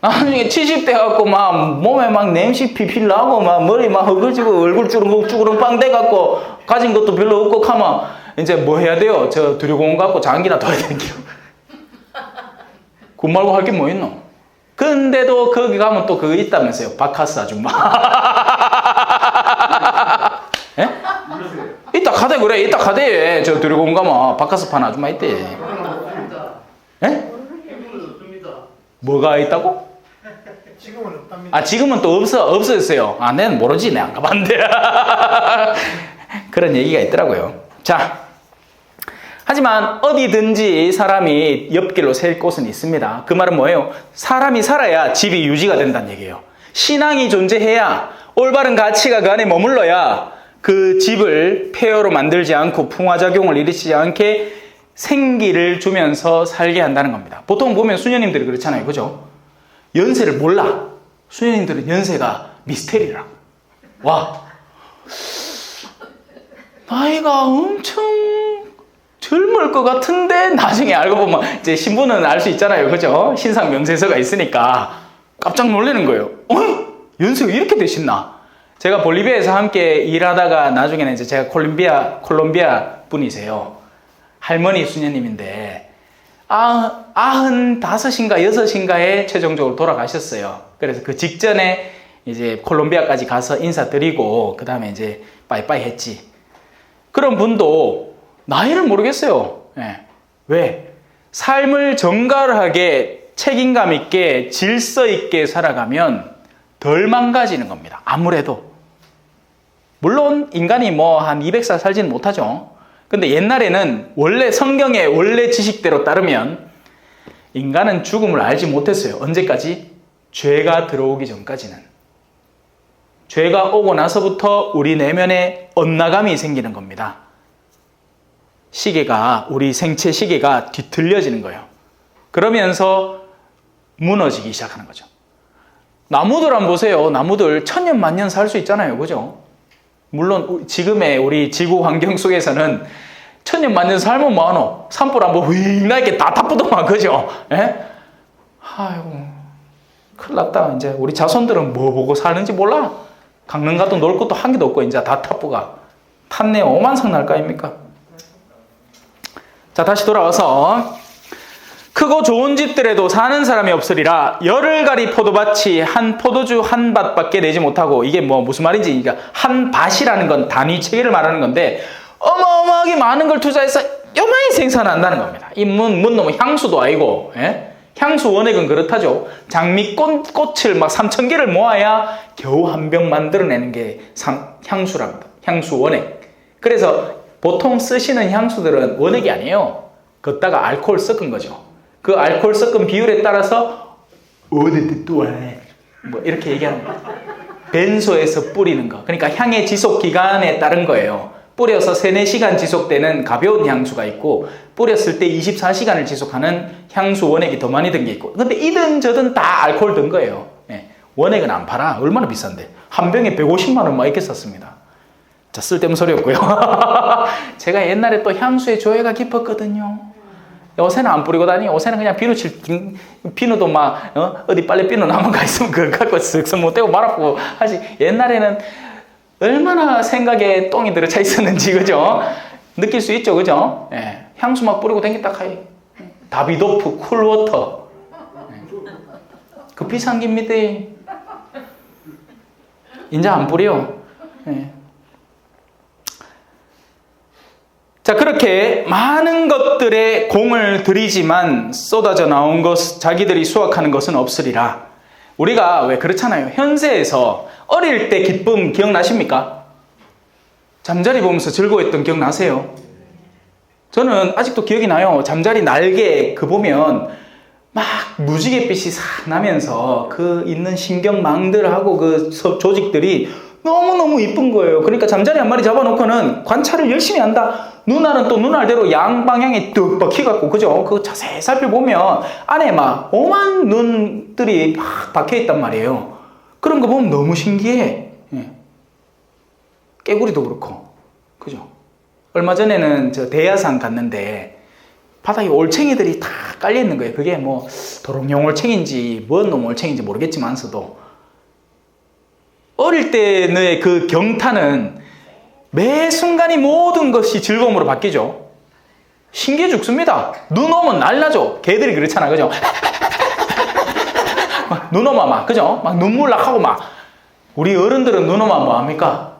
나중에 70대 갖고 막 몸에 막 냄새 피필 나고 막 머리 막 허거지고 얼굴 쭈르륵 빵 돼갖고 가진 것도 별로 없고 하면 이제 뭐 해야 돼요? 저 두려공 갖고 장기나 둬야 되는 겨. 그 말고 할 게 뭐 있노? 근데도 거기 가면 또 그거 있다면서요. 바카스 아줌마. 예? 이따 가대 그래. 이따 가대. 저 두려공 가면 바카스 판 아줌마 있대. 예? 뭐가 있다고? 지금은 없답니다. 아, 지금은 또 없어졌어요. 아, 내는 모르지. 내가 안 가봤는데. 그런 얘기가 있더라고요. 자, 하지만 어디든지 사람이 옆길로 셀 곳은 있습니다. 그 말은 뭐예요? 사람이 살아야 집이 유지가 된다는 얘기예요. 신앙이 존재해야 올바른 가치가 그 안에 머물러야 그 집을 폐허로 만들지 않고 풍화작용을 일으키지 않게 생기를 주면서 살게 한다는 겁니다. 보통 보면 수녀님들이 그렇잖아요. 그죠? 연세를 몰라. 수녀님들은 연세가 미스테리라. 와, 나이가 엄청 젊을 것 같은데 나중에 알고 보면 이제 신부는 알 수 있잖아요. 그죠? 신상 명세서가 있으니까 깜짝 놀라는 거예요. 연세가 이렇게 되셨나? 제가 볼리비아에서 함께 일하다가 나중에는 이제 제가 콜롬비아 분이세요. 할머니 수녀님인데 95인가 6인가에 최종적으로 돌아가셨어요. 그래서 그 직전에 이제 콜롬비아까지 가서 인사드리고 그 다음에 이제 빠이빠이 했지. 그런 분도 나이를 모르겠어요. 예. 왜? 삶을 정갈하게 책임감 있게 질서 있게 살아가면 덜 망가지는 겁니다. 아무래도. 물론 인간이 뭐 한 200살 살지는 못하죠. 근데 옛날에는 원래 성경의 원래 지식대로 따르면 인간은 죽음을 알지 못했어요. 언제까지? 죄가 들어오기 전까지는. 죄가 오고 나서부터 우리 내면에 엇나감이 생기는 겁니다. 시계가, 우리 생체 시계가 뒤틀려지는 거예요. 그러면서 무너지기 시작하는 거죠. 나무들 한번 보세요. 나무들 천년 만년 살 수 있잖아요. 그죠? 물론 지금의 우리 지구 환경 속에서는 천년 만년 살면 뭐하노? 산불 한번 휙 나게 다 타쁘더만. 그죠? 예? 아이고 큰일 났다. 이제 우리 자손들은 뭐 보고 사는지 몰라. 강릉 가도 놀 것도 한 개도 없고 이제 다 타쁘가 탔네. 오만상 날 거 아닙니까? 자, 다시 돌아와서 크고 좋은 집들에도 사는 사람이 없으리라. 열을 가리 포도밭이 한 포도주 한 밭밖에 내지 못하고. 이게 뭐 무슨 말인지, 그러니까 한 밭이라는 건 단위 체계를 말하는 건데 어마어마하게 많은 걸 투자해서 요만히 생산한다는 겁니다. 이 놈은 향수도 아니고. 예? 향수 원액은 그렇다죠. 장미꽃을 막 3,000개를 모아야 겨우 한 병 만들어내는 게 향수랍니다. 향수 원액. 그래서 보통 쓰시는 향수들은 원액이 아니에요. 걷다가 알코올 섞은 거죠. 그 알코올 섞은 비율에 따라서 어디 또 뭐 이렇게 얘기하는 거예요. 벤소에서 뿌리는 거. 그러니까 향의 지속 기간에 따른 거예요. 뿌려서 3, 4시간 지속되는 가벼운 향수가 있고 뿌렸을 때 24시간을 지속하는 향수 원액이 더 많이 든 게 있고. 근데 이든 저든 다 알코올 든 거예요. 예. 원액은 안 팔아. 얼마나 비싼데. 한 병에 150만 원 막 이렇게 썼습니다. 자, 쓸데없는 소리였고요. 제가 옛날에 또 향수에 조예가 깊었거든요. 요새는 안 뿌리고 다니. 요새는 그냥 비누도 막 어디 빨래 비누 남은 거 있으면 그거 갖고 쓱쓱 못 떼고 말았고 하지. 옛날에는 얼마나 생각에 똥이 들어차 있었는지, 그죠? 느낄 수 있죠, 그죠? 예. 향수 막 뿌리고 댕겼다 카이. 다비도프 쿨워터. 예. 그 비싼 겁니다. 이제 안 뿌려. 예. 자, 그렇게 많은 것들에 공을 들이지만 쏟아져 나온 것, 자기들이 수확하는 것은 없으리라. 우리가 왜 그렇잖아요. 현세에서 어릴 때 기쁨 기억나십니까? 잠자리 보면서 즐거워했던 기억나세요? 저는 아직도 기억이 나요. 잠자리 날개 그 보면 막 무지갯빛이 싹 나면서 그 있는 신경망들하고 그 조직들이 너무너무 이쁜 거예요. 그러니까 잠자리 한 마리 잡아놓고는 관찰을 열심히 한다. 눈알은 또 눈알대로 양방향에 뚝 박혀갖고, 그죠? 그거 자세히 살펴보면 안에 막 오만 눈들이 막 박혀있단 말이에요. 그런 거 보면 너무 신기해. 예. 깨구리도 그렇고, 그죠? 얼마 전에는 저 대야산 갔는데 바닥에 올챙이들이 다 깔려있는 거예요. 그게 뭐 도롱뇽 올챙인지 뭔 놈 올챙인지 모르겠지만서도 어릴 때의 그 경탄은 매 순간이 모든 것이 즐거움으로 바뀌죠. 신기해 죽습니다. 눈 오면 날라죠. 개들이 그렇잖아, 그죠? 눈 오면 막, 그죠? 막 눈물 낙하고 막. 우리 어른들은 눈 오면 뭐 합니까?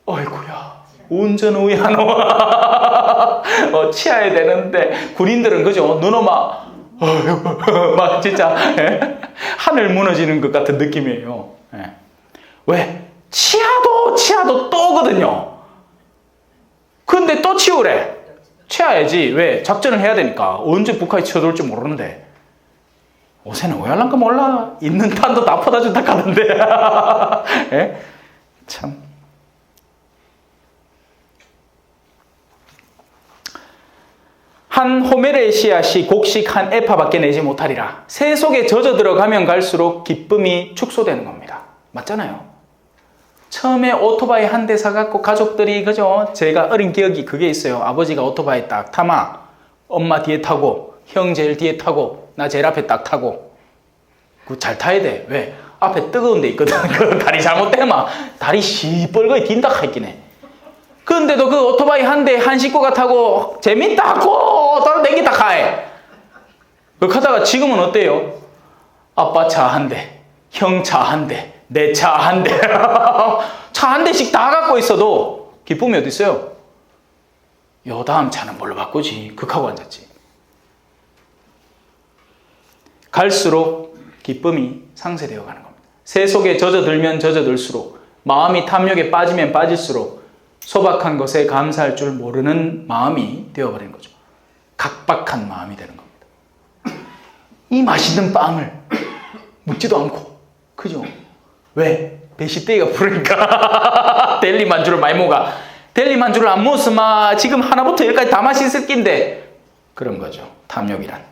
어이구야, 운전 우야노. 치아야 되는데, 군인들은, 그죠? 눈 오면 막 진짜 하늘 무너지는 것 같은 느낌이에요. 왜? 치아도 또거든요. 근데 또 치우래. 치워야지. 왜? 작전을 해야 되니까. 언제 북한이 쳐들어올지 모르는데. 요새는 왜 할란가 몰라. 있는 탄도 다 퍼다준다 하는데. 예? 참. 한 호메르의 씨앗이 곡식 한 에파밖에 내지 못하리라. 새 속에 젖어 들어가면 갈수록 기쁨이 축소되는 겁니다. 맞잖아요. 처음에 오토바이 한 대 사갖고 가족들이, 그죠? 제가 어린 기억이 그게 있어요. 아버지가 오토바이 딱 타마, 엄마 뒤에 타고, 형 제일 뒤에 타고, 나 제일 앞에 딱 타고. 그거 잘 타야 돼. 왜? 앞에 뜨거운 데 있거든. 그 다리 잘못되면 다리 시뻘겋게 딘다카 있긴 해. 그런데도 그 오토바이 한 대 한 식구가 타고 재밌다고 돌아다니다 가해. 그렇게 하다가 지금은 어때요? 아빠 차 한 대, 형 차 한 대, 내 차 한 대. 차 한 대씩 다 갖고 있어도 기쁨이 어디 있어요? 요 다음 차는 뭘로 바꾸지? 극하고 앉았지. 갈수록 기쁨이 상쇄되어 가는 겁니다. 새 속에 젖어들면 젖어들수록, 마음이 탐욕에 빠지면 빠질수록 소박한 것에 감사할 줄 모르는 마음이 되어버리는 거죠. 각박한 마음이 되는 겁니다. 이 맛있는 빵을 먹지도 않고, 그죠? 왜? 배시떼기가 부르니까 델리 만주를 많이 먹어. 델리 만주를 안 먹었으면 지금 하나부터 열까지 다 맛있을 낀데, 그런 거죠. 탐욕이란.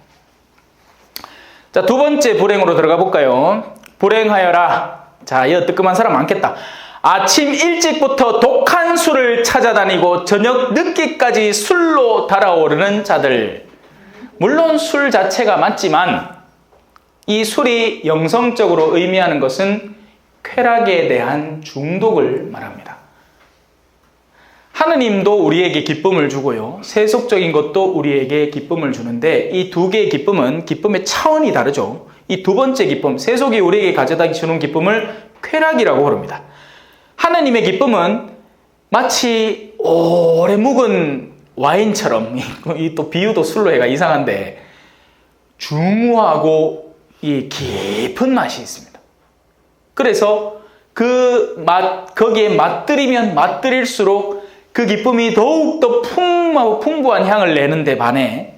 자, 두 번째 불행으로 들어가 볼까요? 불행하여라. 자, 이 뜨끔한 사람 많겠다. 아침 일찍부터 독한 술을 찾아다니고 저녁 늦게까지 술로 달아오르는 자들. 물론 술 자체가 맞지만 이 술이 영성적으로 의미하는 것은 쾌락에 대한 중독을 말합니다. 하느님도 우리에게 기쁨을 주고요. 세속적인 것도 우리에게 기쁨을 주는데 이 두 개의 기쁨은 기쁨의 차원이 다르죠. 이 두 번째 기쁨, 세속이 우리에게 가져다 주는 기쁨을 쾌락이라고 부릅니다. 하느님의 기쁨은 마치 오래 묵은 와인처럼, 이 또 비유도 술로 해가 이상한데 중후하고 이 깊은 맛이 있습니다. 그래서 그 맛, 거기에 맛들이면 맛들일수록 그 기쁨이 더욱더 풍부한 향을 내는데 반해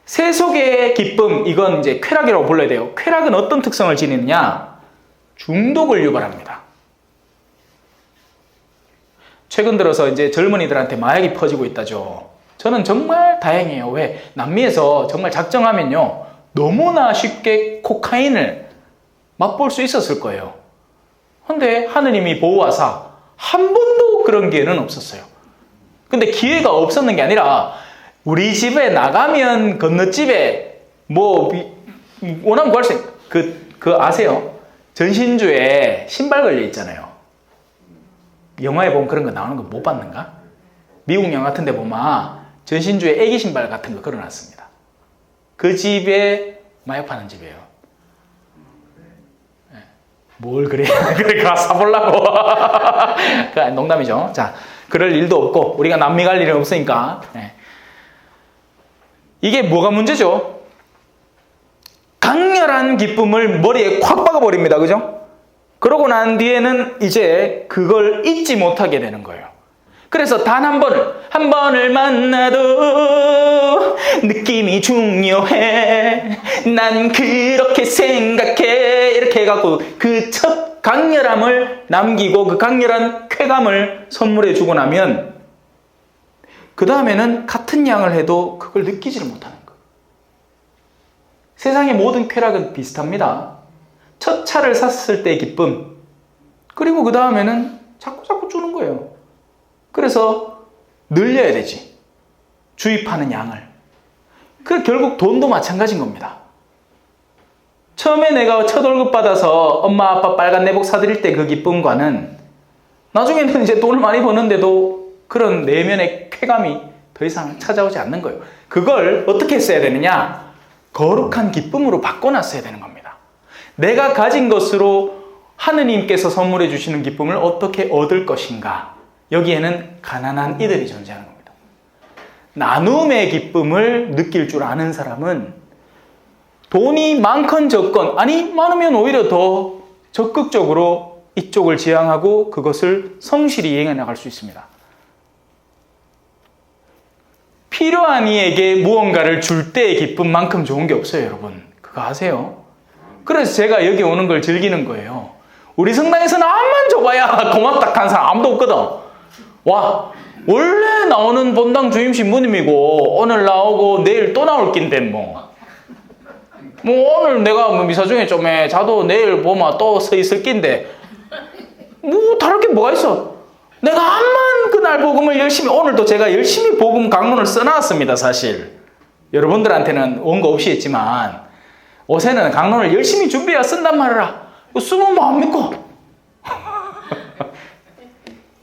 세속의 기쁨, 이건 이제 쾌락이라고 불러야 돼요. 쾌락은 어떤 특성을 지니느냐? 중독을 유발합니다. 최근 들어서 이제 젊은이들한테 마약이 퍼지고 있다죠. 저는 정말 다행이에요. 왜? 남미에서 정말 작정하면요, 너무나 쉽게 코카인을 맛볼 수 있었을 거예요. 근데 하느님이 보호하사 한 번도 그런 기회는 없었어요. 근데 기회가 없었는 게 아니라 우리 집에 나가면 건너집에 뭐 원하면 구할 수 있는 그 아세요? 전신주에 신발 걸려 있잖아요. 영화에 보면 그런 거 나오는 거 못 봤는가? 미국 영화 같은 데 보면 전신주에 애기 신발 같은 거 걸어놨습니다. 그 집에 마약 파는 집이에요. 뭘 그래? 그러니까 사보려고. 농담이죠. 자, 그럴 일도 없고 우리가 남미 갈 일은 없으니까. 이게 뭐가 문제죠? 강렬한 기쁨을 머리에 콱 박아버립니다. 그죠? 그러고 난 뒤에는 이제 그걸 잊지 못하게 되는 거예요. 그래서 단 한 번을 만나도 느낌이 중요해. 난 그렇게 생각해. 이렇게 해갖고 그 첫 강렬함을 남기고 그 강렬한 쾌감을 선물해 주고 나면 그 다음에는 같은 양을 해도 그걸 느끼지를 못하는 거예요. 세상의 모든 쾌락은 비슷합니다. 첫 차를 샀을 때의 기쁨, 그리고 그 다음에는 자꾸 주는 거예요. 그래서 늘려야 되지. 주입하는 양을. 그 결국 돈도 마찬가지인 겁니다. 처음에 내가 첫 월급 받아서 엄마 아빠 빨간 내복 사드릴 때 그 기쁨과는 나중에는 이제 돈을 많이 버는데도 그런 내면의 쾌감이 더 이상 찾아오지 않는 거예요. 그걸 어떻게 써야 되느냐? 거룩한 기쁨으로 바꿔놨어야 되는 겁니다. 내가 가진 것으로 하느님께서 선물해 주시는 기쁨을 어떻게 얻을 것인가? 여기에는 가난한 이들이 존재하는 겁니다. 나눔의 기쁨을 느낄 줄 아는 사람은 돈이 많건 적건, 아니 많으면 오히려 더 적극적으로 이쪽을 지향하고 그것을 성실히 이행해 나갈 수 있습니다. 필요한 이에게 무언가를 줄 때의 기쁨만큼 좋은 게 없어요, 여러분. 그거 아세요? 그래서 제가 여기 오는 걸 즐기는 거예요. 우리 성당에서는 암만 줘봐야 고맙다 한 사람 아무도 없거든. 와, 원래 나오는 본당 주임 신부님이고 오늘 나오고 내일 또 나올 낀데 뭐 오늘 내가 미사중에 좀 해 자도 내일 보면 또 서 있을 낀데 뭐 다를 게 뭐가 있어. 내가 암만 그날 복음을 열심히, 오늘도 제가 열심히 복음 강론을 써놨습니다. 사실 여러분들한테는 원고 없이 했지만 옷에는 강론을 열심히 준비해 쓴단 말이라. 쓰면 뭐 안 믿고.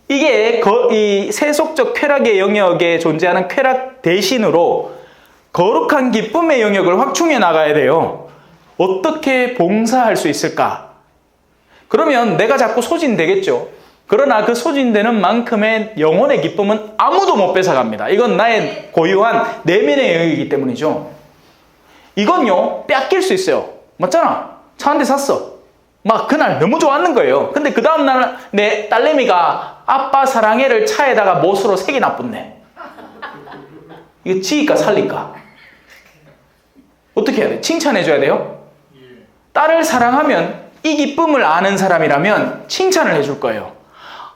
이게 이 세속적 쾌락의 영역에 존재하는 쾌락 대신으로 거룩한 기쁨의 영역을 확충해 나가야 돼요. 어떻게 봉사할 수 있을까? 그러면 내가 자꾸 소진되겠죠. 그러나 그 소진되는 만큼의 영혼의 기쁨은 아무도 못 뺏어갑니다. 이건 나의 고유한 내면의 영역이기 때문이죠. 이건요, 뺏길 수 있어요. 맞잖아. 차 한 대 샀어. 막 그날 너무 좋았는 거예요. 근데 그 다음날 내 딸내미가 아빠 사랑해를 차에다가 못으로 3개나 붓네. 이거 지일까 살릴까? 어떻게 해야 돼? 칭찬해줘야 돼요? 딸을 사랑하면 이 기쁨을 아는 사람이라면 칭찬을 해줄 거예요.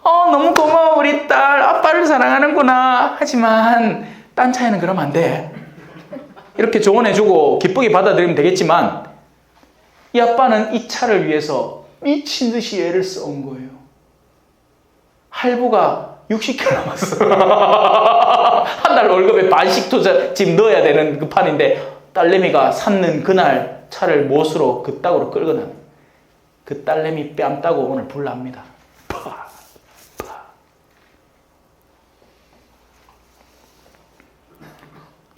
너무 고마워 우리 딸, 아빠를 사랑하는구나. 하지만 딴 차에는 그러면 안 돼. 이렇게 조언해주고 기쁘게 받아들이면 되겠지만 이 아빠는 이 차를 위해서 미친 듯이 애를 써온 거예요. 할부가 60kg 남았어. 한 달 월급에 반씩 지금 넣어야 되는 그 판인데 딸내미가 샀는 그날 차를 못으로 그 땅으로 끌고 나면 그 딸내미 뺨 따고 오늘 불납니다.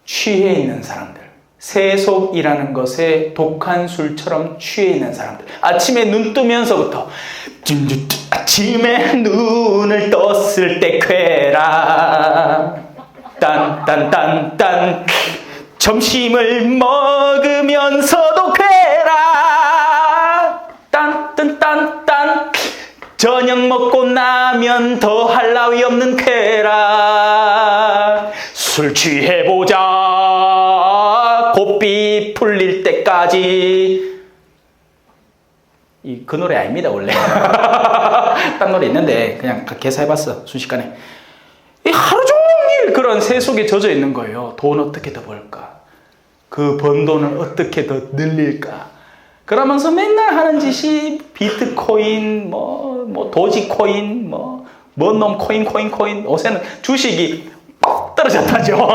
취해 있는 사람들, 세속이라는 것에 독한 술처럼 취해 있는 사람들, 아침에 눈 뜨면서부터 아침에 눈을 떴을 때 쾌락 딴딴딴딴, 점심을 먹으면서도 쾌락 딴딴딴딴, 저녁 먹고 나면 더 할 나위 없는 쾌락, 술 취해보자 고삐 풀릴 때까지. 그 노래 아닙니다 원래. 딴 노래 있는데 그냥 개사해봤어 순식간에. 하루 종일 그런 세속에 젖어 있는 거예요. 돈 어떻게 더 벌까, 그 번 돈을 어떻게 더 늘릴까, 그러면서 맨날 하는 짓이 비트코인, 뭐 도지코인, 뭔 놈 코인. 요새는 주식이 빡 떨어졌다죠.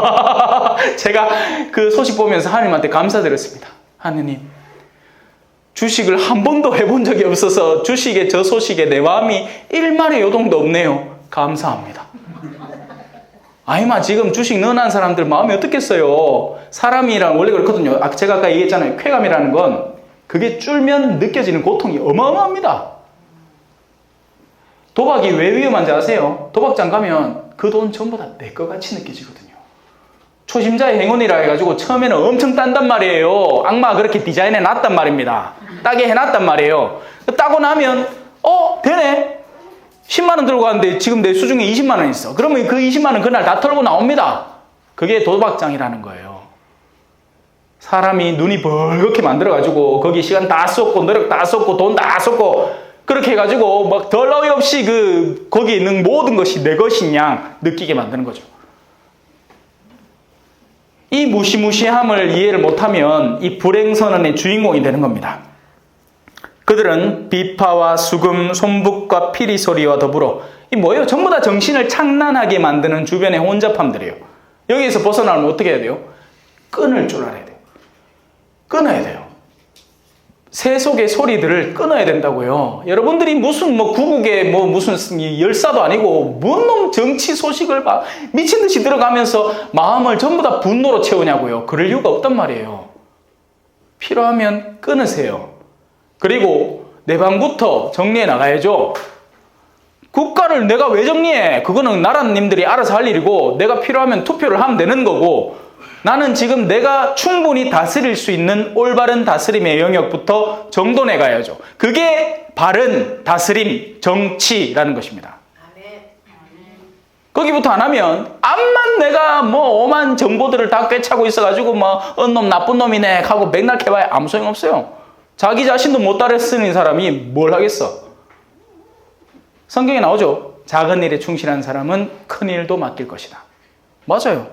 제가 그 소식 보면서 하나님한테 감사드렸습니다. 하느님, 주식을 한 번도 해본 적이 없어서 주식의 저 소식에 내 마음이 일말의 요동도 없네요. 감사합니다. 아이마, 지금 주식 넣어놓은 사람들 마음이 어떻겠어요? 사람이란 원래 그렇거든요. 제가 아까 얘기했잖아요. 쾌감이라는 건 그게 줄면 느껴지는 고통이 어마어마합니다. 도박이 왜 위험한지 아세요? 도박장 가면 그 돈 전부 다 내 것 같이 느껴지거든요. 초심자의 행운이라 해가지고 처음에는 엄청 딴단 말이에요. 악마가 그렇게 디자인해 놨단 말입니다. 따게 해놨단 말이에요. 따고 나면 되네. 10만 원 들고 갔는데 지금 내 수중에 20만 원 있어. 그러면 그 20만 원 그날 다 털고 나옵니다. 그게 도박장이라는 거예요. 사람이 눈이 벌겋게 만들어가지고 거기 시간 다 쏟고 노력 다 쏟고 돈 다 쏟고 그렇게 해가지고 막 덜 나위 없이 거기에 있는 모든 것이 내 것인 양 느끼게 만드는 거죠. 이 무시무시함을 이해를 못하면 이 불행선언의 주인공이 되는 겁니다. 그들은 비파와 수금, 손붓과 피리 소리와 더불어 이 뭐예요? 전부 다 정신을 창란하게 만드는 주변의 혼잡함들이에요. 여기에서 벗어나면 어떻게 해야 돼요? 끊을 줄 알아야 돼요. 끊어야 돼요. 새 속의 소리들을 끊어야 된다고요. 여러분들이 무슨 구국에 무슨 열사도 아니고 뭔 놈 정치 소식을 막 미친 듯이 들어가면서 마음을 전부 다 분노로 채우냐고요. 그럴 이유가 없단 말이에요. 필요하면 끊으세요. 그리고 내 방부터 정리해 나가야죠. 국가를 내가 왜 정리해? 그거는 나라님들이 알아서 할 일이고 내가 필요하면 투표를 하면 되는 거고 나는 지금 내가 충분히 다스릴 수 있는 올바른 다스림의 영역부터 정돈해 가야죠. 그게 바른 다스림, 정치라는 것입니다. 거기부터 안 하면 암만 내가 오만 정보들을 다 꿰차고 있어가지고 언놈 나쁜 놈이네 하고 맥날 캐봐야 아무 소용없어요. 자기 자신도 못 다스리는 사람이 뭘 하겠어. 성경에 나오죠. 작은 일에 충실한 사람은 큰 일도 맡길 것이다. 맞아요.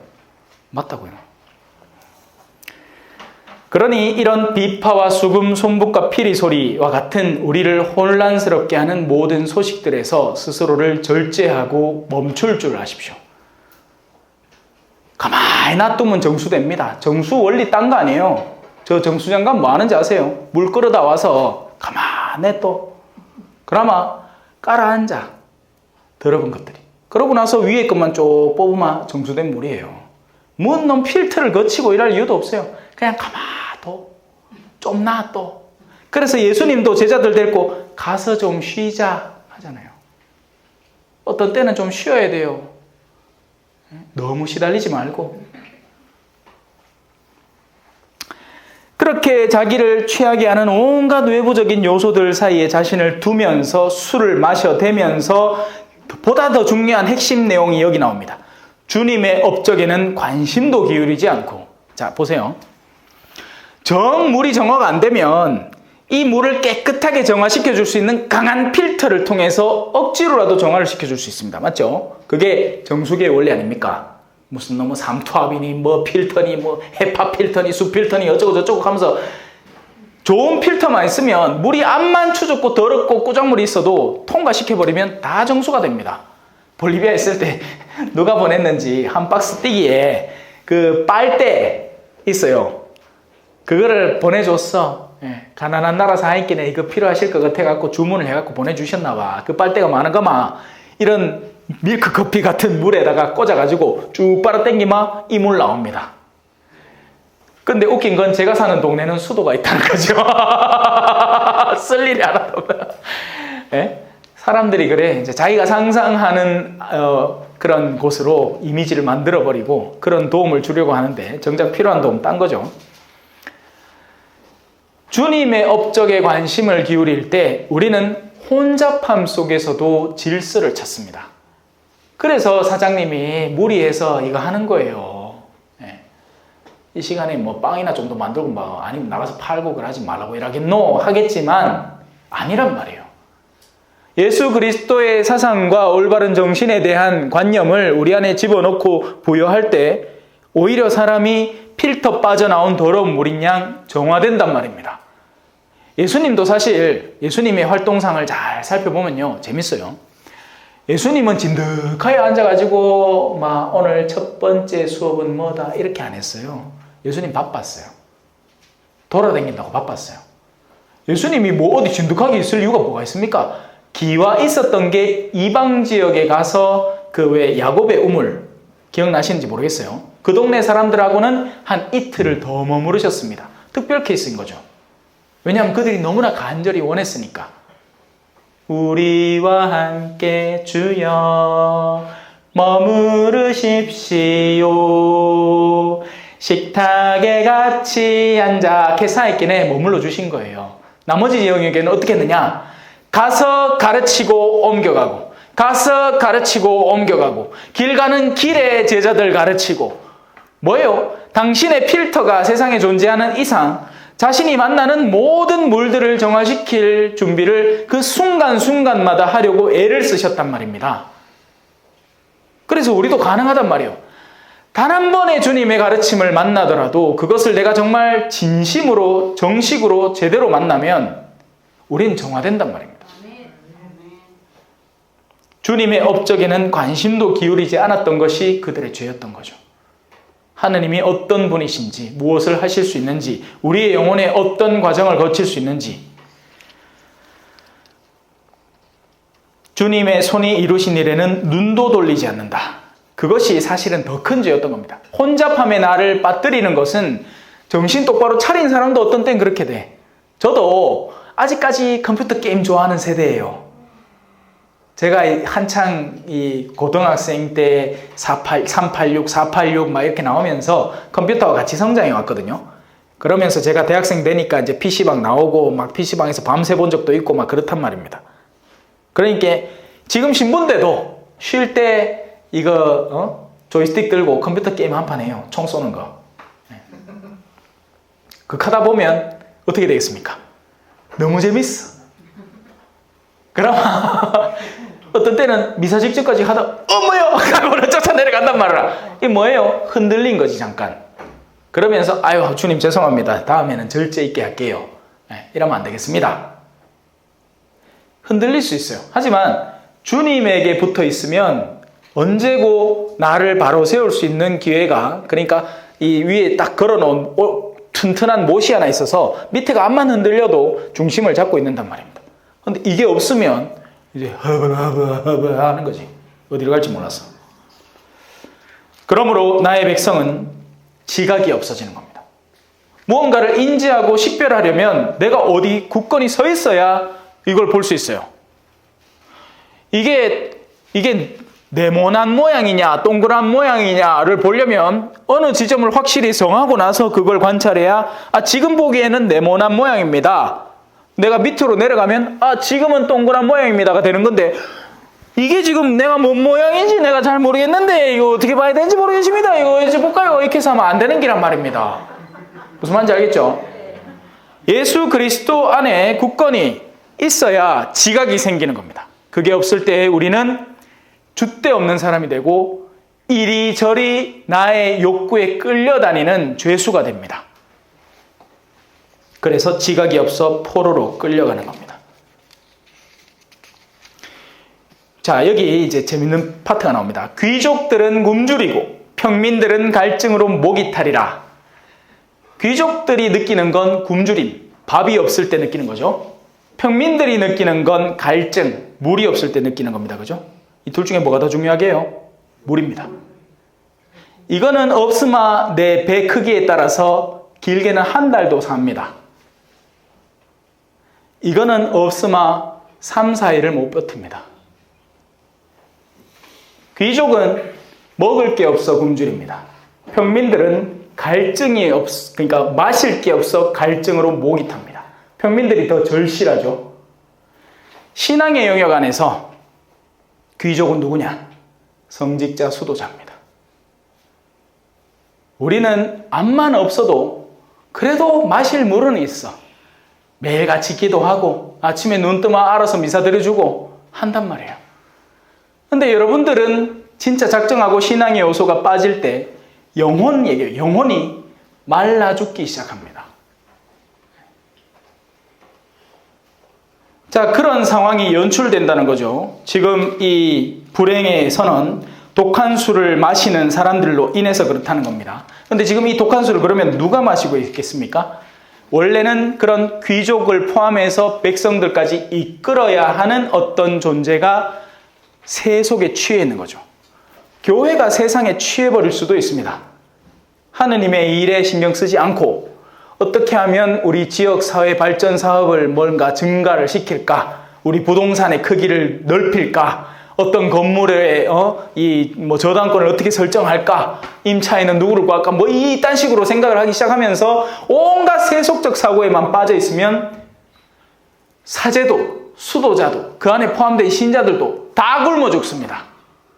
맞다고요. 그러니 이런 비파와 수금, 손붓과 피리 소리와 같은 우리를 혼란스럽게 하는 모든 소식들에서 스스로를 절제하고 멈출 줄 아십시오. 가만히 놔두면 정수됩니다. 정수 원리 딴 거 아니에요. 저 정수장관 뭐 하는지 아세요? 물 끌어다 와서 가만히 또 그나마 깔아앉아. 더러운 것들이. 그러고 나서 위에 것만 쭉 뽑으면 정수된 물이에요. 뭔 놈 필터를 거치고 일할 이유도 없어요. 그냥 가만히 좀 놔둬. 그래서 예수님도 제자들 데리고 가서 좀 쉬자 하잖아요. 어떤 때는 좀 쉬어야 돼요. 너무 시달리지 말고. 그렇게 자기를 취하게 하는 온갖 외부적인 요소들 사이에 자신을 두면서 술을 마셔대면서 보다 더 중요한 핵심 내용이 여기 나옵니다. 주님의 업적에는 관심도 기울이지 않고. 자, 보세요. 물이 정화가 안 되면 이 물을 깨끗하게 정화시켜 줄 수 있는 강한 필터를 통해서 억지로라도 정화를 시켜줄 수 있습니다. 맞죠? 그게 정수기의 원리 아닙니까? 무슨 삼투압이니 필터니 헤파 필터니 수 필터니 어쩌고 저쩌고 하면서 좋은 필터만 있으면 물이 암만 추적고 더럽고 꾸작물이 있어도 통과시켜버리면 다 정수가 됩니다. 볼리비아 있을 때 누가 보냈는지 한 박스 띠기에 그 빨대 있어요. 그거를 보내줬어. 가난한 나라 사인끼네 이거 필요하실 것 같아갖고 주문을 해갖고 보내주셨나봐. 그 빨대가 많은 거마 이런 밀크 커피 같은 물에다가 꽂아가지고 쭉 빨아당기면 이 물 나옵니다. 근데 웃긴 건 제가 사는 동네는 수도가 있다는 거죠. 쓸 일이 하나도 없어요. 사람들이 그래. 이제 자기가 상상하는 그런 곳으로 이미지를 만들어버리고 그런 도움을 주려고 하는데 정작 필요한 도움 딴 거죠. 주님의 업적에 관심을 기울일 때 우리는 혼잡함 속에서도 질서를 찾습니다. 그래서 사장님이 무리해서 이거 하는 거예요. 이 시간에 빵이나 좀 더 만들고 아니면 나가서 팔고 그러지 말라고 이러겠노 하겠지만 아니란 말이에요. 예수 그리스도의 사상과 올바른 정신에 대한 관념을 우리 안에 집어넣고 부여할 때 오히려 사람이 필터 빠져나온 더러운 물인 양 정화된단 말입니다. 예수님도 사실 예수님의 활동상을 잘 살펴보면요 재밌어요. 예수님은 진득하게 앉아가지고 오늘 첫 번째 수업은 뭐다 이렇게 안 했어요. 예수님 바빴어요. 돌아다닌다고 바빴어요. 예수님이 어디 진득하게 있을 이유가 뭐가 있습니까? 기와 있었던 게 이방 지역에 가서 그 왜 야곱의 우물 기억나시는지 모르겠어요. 그 동네 사람들하고는 한 이틀을 더 머무르셨습니다. 특별 케이스인 거죠. 왜냐하면 그들이 너무나 간절히 원했으니까. 우리와 함께 주여 머무르십시오. 식탁에 같이 앉아 캐사이킨에 머물러 주신 거예요. 나머지 영역에는 어떻게 했느냐? 가서 가르치고 옮겨가고 가서 가르치고 옮겨가고 길 가는 길에 제자들 가르치고 뭐예요? 당신의 필터가 세상에 존재하는 이상 자신이 만나는 모든 물들을 정화시킬 준비를 그 순간순간마다 하려고 애를 쓰셨단 말입니다. 그래서 우리도 가능하단 말이에요. 단 한 번의 주님의 가르침을 만나더라도 그것을 내가 정말 진심으로 정식으로 제대로 만나면 우린 정화된단 말입니다. 주님의 업적에는 관심도 기울이지 않았던 것이 그들의 죄였던 거죠. 하느님이 어떤 분이신지, 무엇을 하실 수 있는지, 우리의 영혼에 어떤 과정을 거칠 수 있는지, 주님의 손이 이루신 일에는 눈도 돌리지 않는다. 그것이 사실은 더 큰 죄였던 겁니다. 혼잡함에 나를 빠뜨리는 것은 정신 똑바로 차린 사람도 어떤 땐 그렇게 돼. 저도 아직까지 컴퓨터 게임 좋아하는 세대예요. 제가 한창 이 고등학생 때 386, 486 막 이렇게 나오면서 컴퓨터와 같이 성장해 왔거든요. 그러면서 제가 대학생 되니까 이제 PC방 나오고 막 PC방에서 밤새 본 적도 있고 막 그렇단 말입니다. 그러니까 지금 신분대도 쉴 때 이거 조이스틱 들고 컴퓨터 게임 한 판 해요. 총 쏘는 거. 그렇게 하다 보면 어떻게 되겠습니까? 너무 재밌어. 그럼 어떤 때는 미사 직전까지 하다 뭐요? 하고 쫓아 내려간단 말이야. 이게 뭐예요? 흔들린 거지 잠깐. 그러면서 아유 주님 죄송합니다. 다음에는 절제 있게 할게요. 이러면 안 되겠습니다. 흔들릴 수 있어요. 하지만 주님에게 붙어 있으면 언제고 나를 바로 세울 수 있는 기회가, 그러니까 이 위에 딱 걸어놓은 튼튼한 못이 하나 있어서 밑에가 암만 흔들려도 중심을 잡고 있는단 말입니다. 근데 이게 없으면 이제 허브 하는 거지. 어디로 갈지 몰라서. 그러므로 나의 백성은 지각이 없어지는 겁니다. 무언가를 인지하고 식별하려면 내가 어디 굳건히 서 있어야 이걸 볼 수 있어요. 이게 네모난 모양이냐 동그란 모양이냐를 보려면 어느 지점을 확실히 정하고 나서 그걸 관찰해야 지금 보기에는 네모난 모양입니다. 내가 밑으로 내려가면 지금은 동그란 모양입니다가 되는 건데 이게 지금 내가 뭔 모양인지 내가 잘 모르겠는데 이거 어떻게 봐야 되는지 모르겠습니다. 이거 이제 볼까요? 이렇게 해서 하면 안 되는 기란 말입니다. 무슨 말인지 알겠죠? 예수 그리스도 안에 굳건히 있어야 지각이 생기는 겁니다. 그게 없을 때 우리는 줏대 없는 사람이 되고 이리저리 나의 욕구에 끌려다니는 죄수가 됩니다. 그래서 지각이 없어 포로로 끌려가는 겁니다. 자, 여기 이제 재밌는 파트가 나옵니다. 귀족들은 굶주리고 평민들은 갈증으로 목이 타리라. 귀족들이 느끼는 건 굶주림, 밥이 없을 때 느끼는 거죠. 평민들이 느끼는 건 갈증, 물이 없을 때 느끼는 겁니다. 그죠? 이 둘 중에 뭐가 더 중요하게요? 물입니다. 이거는 없으마 내 배 크기에 따라서 길게는 한 달도 삽니다. 이거는 없으마 3, 4일을 못 버팁니다. 귀족은 먹을 게 없어 굶주립니다. 평민들은 갈증이 그러니까 마실 게 없어 갈증으로 목이 탑니다. 평민들이 더 절실하죠. 신앙의 영역 안에서 귀족은 누구냐? 성직자 수도자입니다. 우리는 암만 없어도 그래도 마실 물은 있어. 매일같이 기도하고 아침에 눈 뜨면 알아서 미사 드려주고 한단 말이에요. 근데 여러분들은 진짜 작정하고 신앙의 요소가 빠질 때 영혼이 말라 죽기 시작합니다. 자, 그런 상황이 연출된다는 거죠. 지금 이 불행의 선언, 독한 술을 마시는 사람들로 인해서 그렇다는 겁니다. 그런데 지금 이 독한 술을 그러면 누가 마시고 있겠습니까? 원래는 그런 귀족을 포함해서 백성들까지 이끌어야 하는 어떤 존재가 세속에 취해 있는 거죠. 교회가 세상에 취해버릴 수도 있습니다. 하느님의 일에 신경 쓰지 않고 어떻게 하면 우리 지역 사회 발전 사업을 뭔가 증가를 시킬까? 우리 부동산의 크기를 넓힐까? 어떤 건물의 저당권을 어떻게 설정할까? 임차인은 누구를 구할까? 이딴 식으로 생각을 하기 시작하면서 온갖 세속적 사고에만 빠져 있으면 사제도 수도자도 그 안에 포함된 신자들도 다 굶어 죽습니다.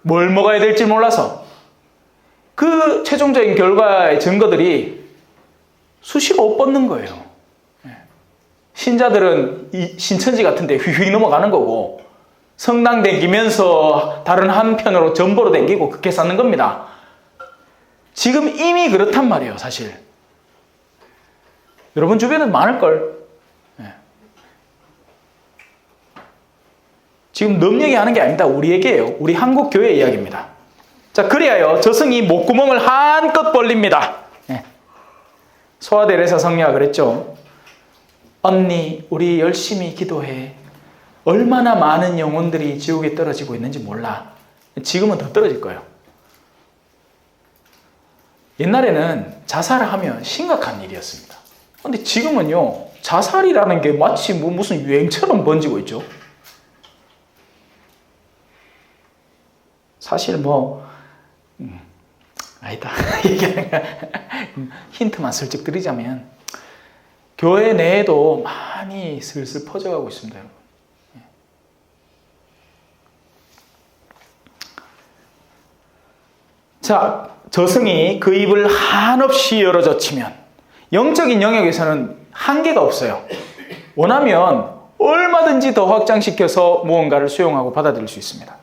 뭘 먹어야 될지 몰라서. 그 최종적인 결과의 증거들이 수시가 옷 벗는 거예요. 신자들은 이 신천지 같은데 휘휘 넘어가는 거고, 성당 댕기면서 다른 한편으로 전보로 댕기고 그렇게 사는 겁니다. 지금 이미 그렇단 말이에요, 사실. 여러분 주변에 많을걸. 지금 남 얘기하는 게 아닙니다. 우리 얘기예요. 우리 한국 교회 이야기입니다. 자, 그리하여 저승이 목구멍을 한껏 벌립니다. 소아데레사 성녀가 그랬죠. 언니, 우리 열심히 기도해. 얼마나 많은 영혼들이 지옥에 떨어지고 있는지 몰라. 지금은 더 떨어질 거예요. 옛날에는 자살을 하면 심각한 일이었습니다. 근데 지금은요, 자살이라는 게 마치 무슨 유행처럼 번지고 있죠. 사실 아니다. 힌트만 슬쩍 드리자면, 교회 내에도 많이 슬슬 퍼져가고 있습니다, 여러분. 자, 저승이 그 입을 한없이 열어젖히면 영적인 영역에서는 한계가 없어요. 원하면 얼마든지 더 확장시켜서 무언가를 수용하고 받아들일 수 있습니다.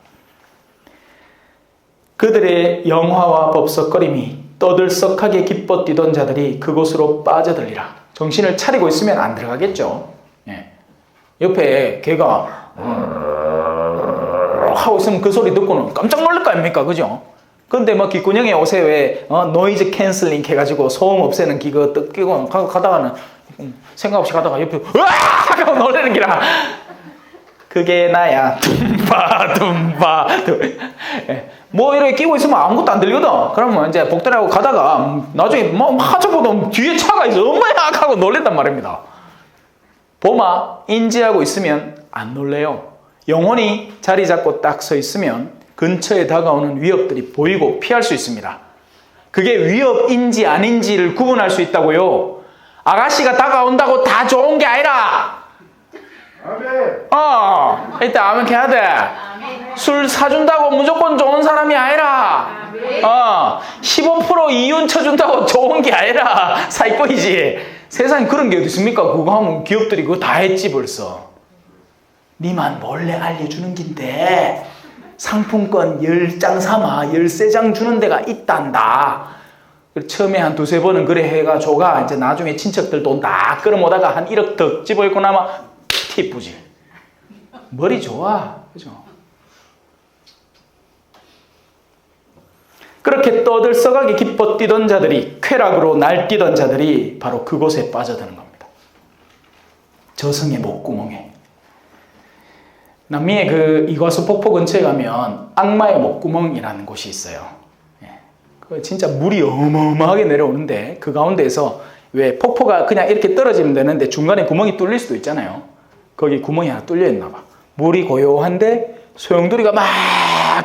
그들의 영화와 법석거림이 떠들썩하게 기뻐 뛰던 자들이 그곳으로 빠져들리라. 정신을 차리고 있으면 안 들어가겠죠. 옆에 개가 하고 있으면 그 소리 듣고는 깜짝 놀랄 거 아닙니까? 그죠? 근데 귓구녕에 옷에 왜 노이즈 캔슬링 해가지고 소음 없애는 기가 뜯 끼고 가다가는 생각 없이 가다가 옆에 으악 하고 놀라는 기라. 그게 나야. 둠바. 이렇게 끼고 있으면 아무것도 안 들리거든. 그러면 이제 복도라고 가다가 나중에 하자보다 뒤에 차가 있어. 엄마야 하고 놀란단 말입니다. 보마 인지하고 있으면 안 놀래요. 영혼이 자리 잡고 딱 서 있으면 근처에 다가오는 위협들이 보이고 피할 수 있습니다. 그게 위협인지 아닌지를 구분할 수 있다고요. 아가씨가 다가온다고 다 좋은 게 아니라. 일단 아멘 해야 돼. 술 사준다고 무조건 좋은 사람이 아니라. 15% 이윤 쳐준다고 좋은 게 아니라 사기꾼이지. 세상에 그런 게 어디 있습니까? 그거 하면 기업들이 그거 다 했지 벌써. 니만 몰래 알려주는 긴데 상품권 10장 삼아 13장 주는 데가 있단다. 처음에 한 두세 번은 그래 해가지고가 이제 나중에 친척들 돈 다 끌어모다가 한 1억 더 집어있고 나면 티쁘지. 머리 좋아. 그죠? 그렇게 떠들썩하게 기뻐 뛰던 자들이, 쾌락으로 날뛰던 자들이 바로 그곳에 빠져드는 겁니다. 저승의 목구멍에. 남미의 그 이과수 폭포 근처에 가면 악마의 목구멍이라는 곳이 있어요. 그 진짜 물이 어마어마하게 내려오는데 그 가운데에서 왜 폭포가 그냥 이렇게 떨어지면 되는데 중간에 구멍이 뚫릴 수도 있잖아요. 거기 구멍이 하나 뚫려 있나 봐. 물이 고요한데 소용돌이가 막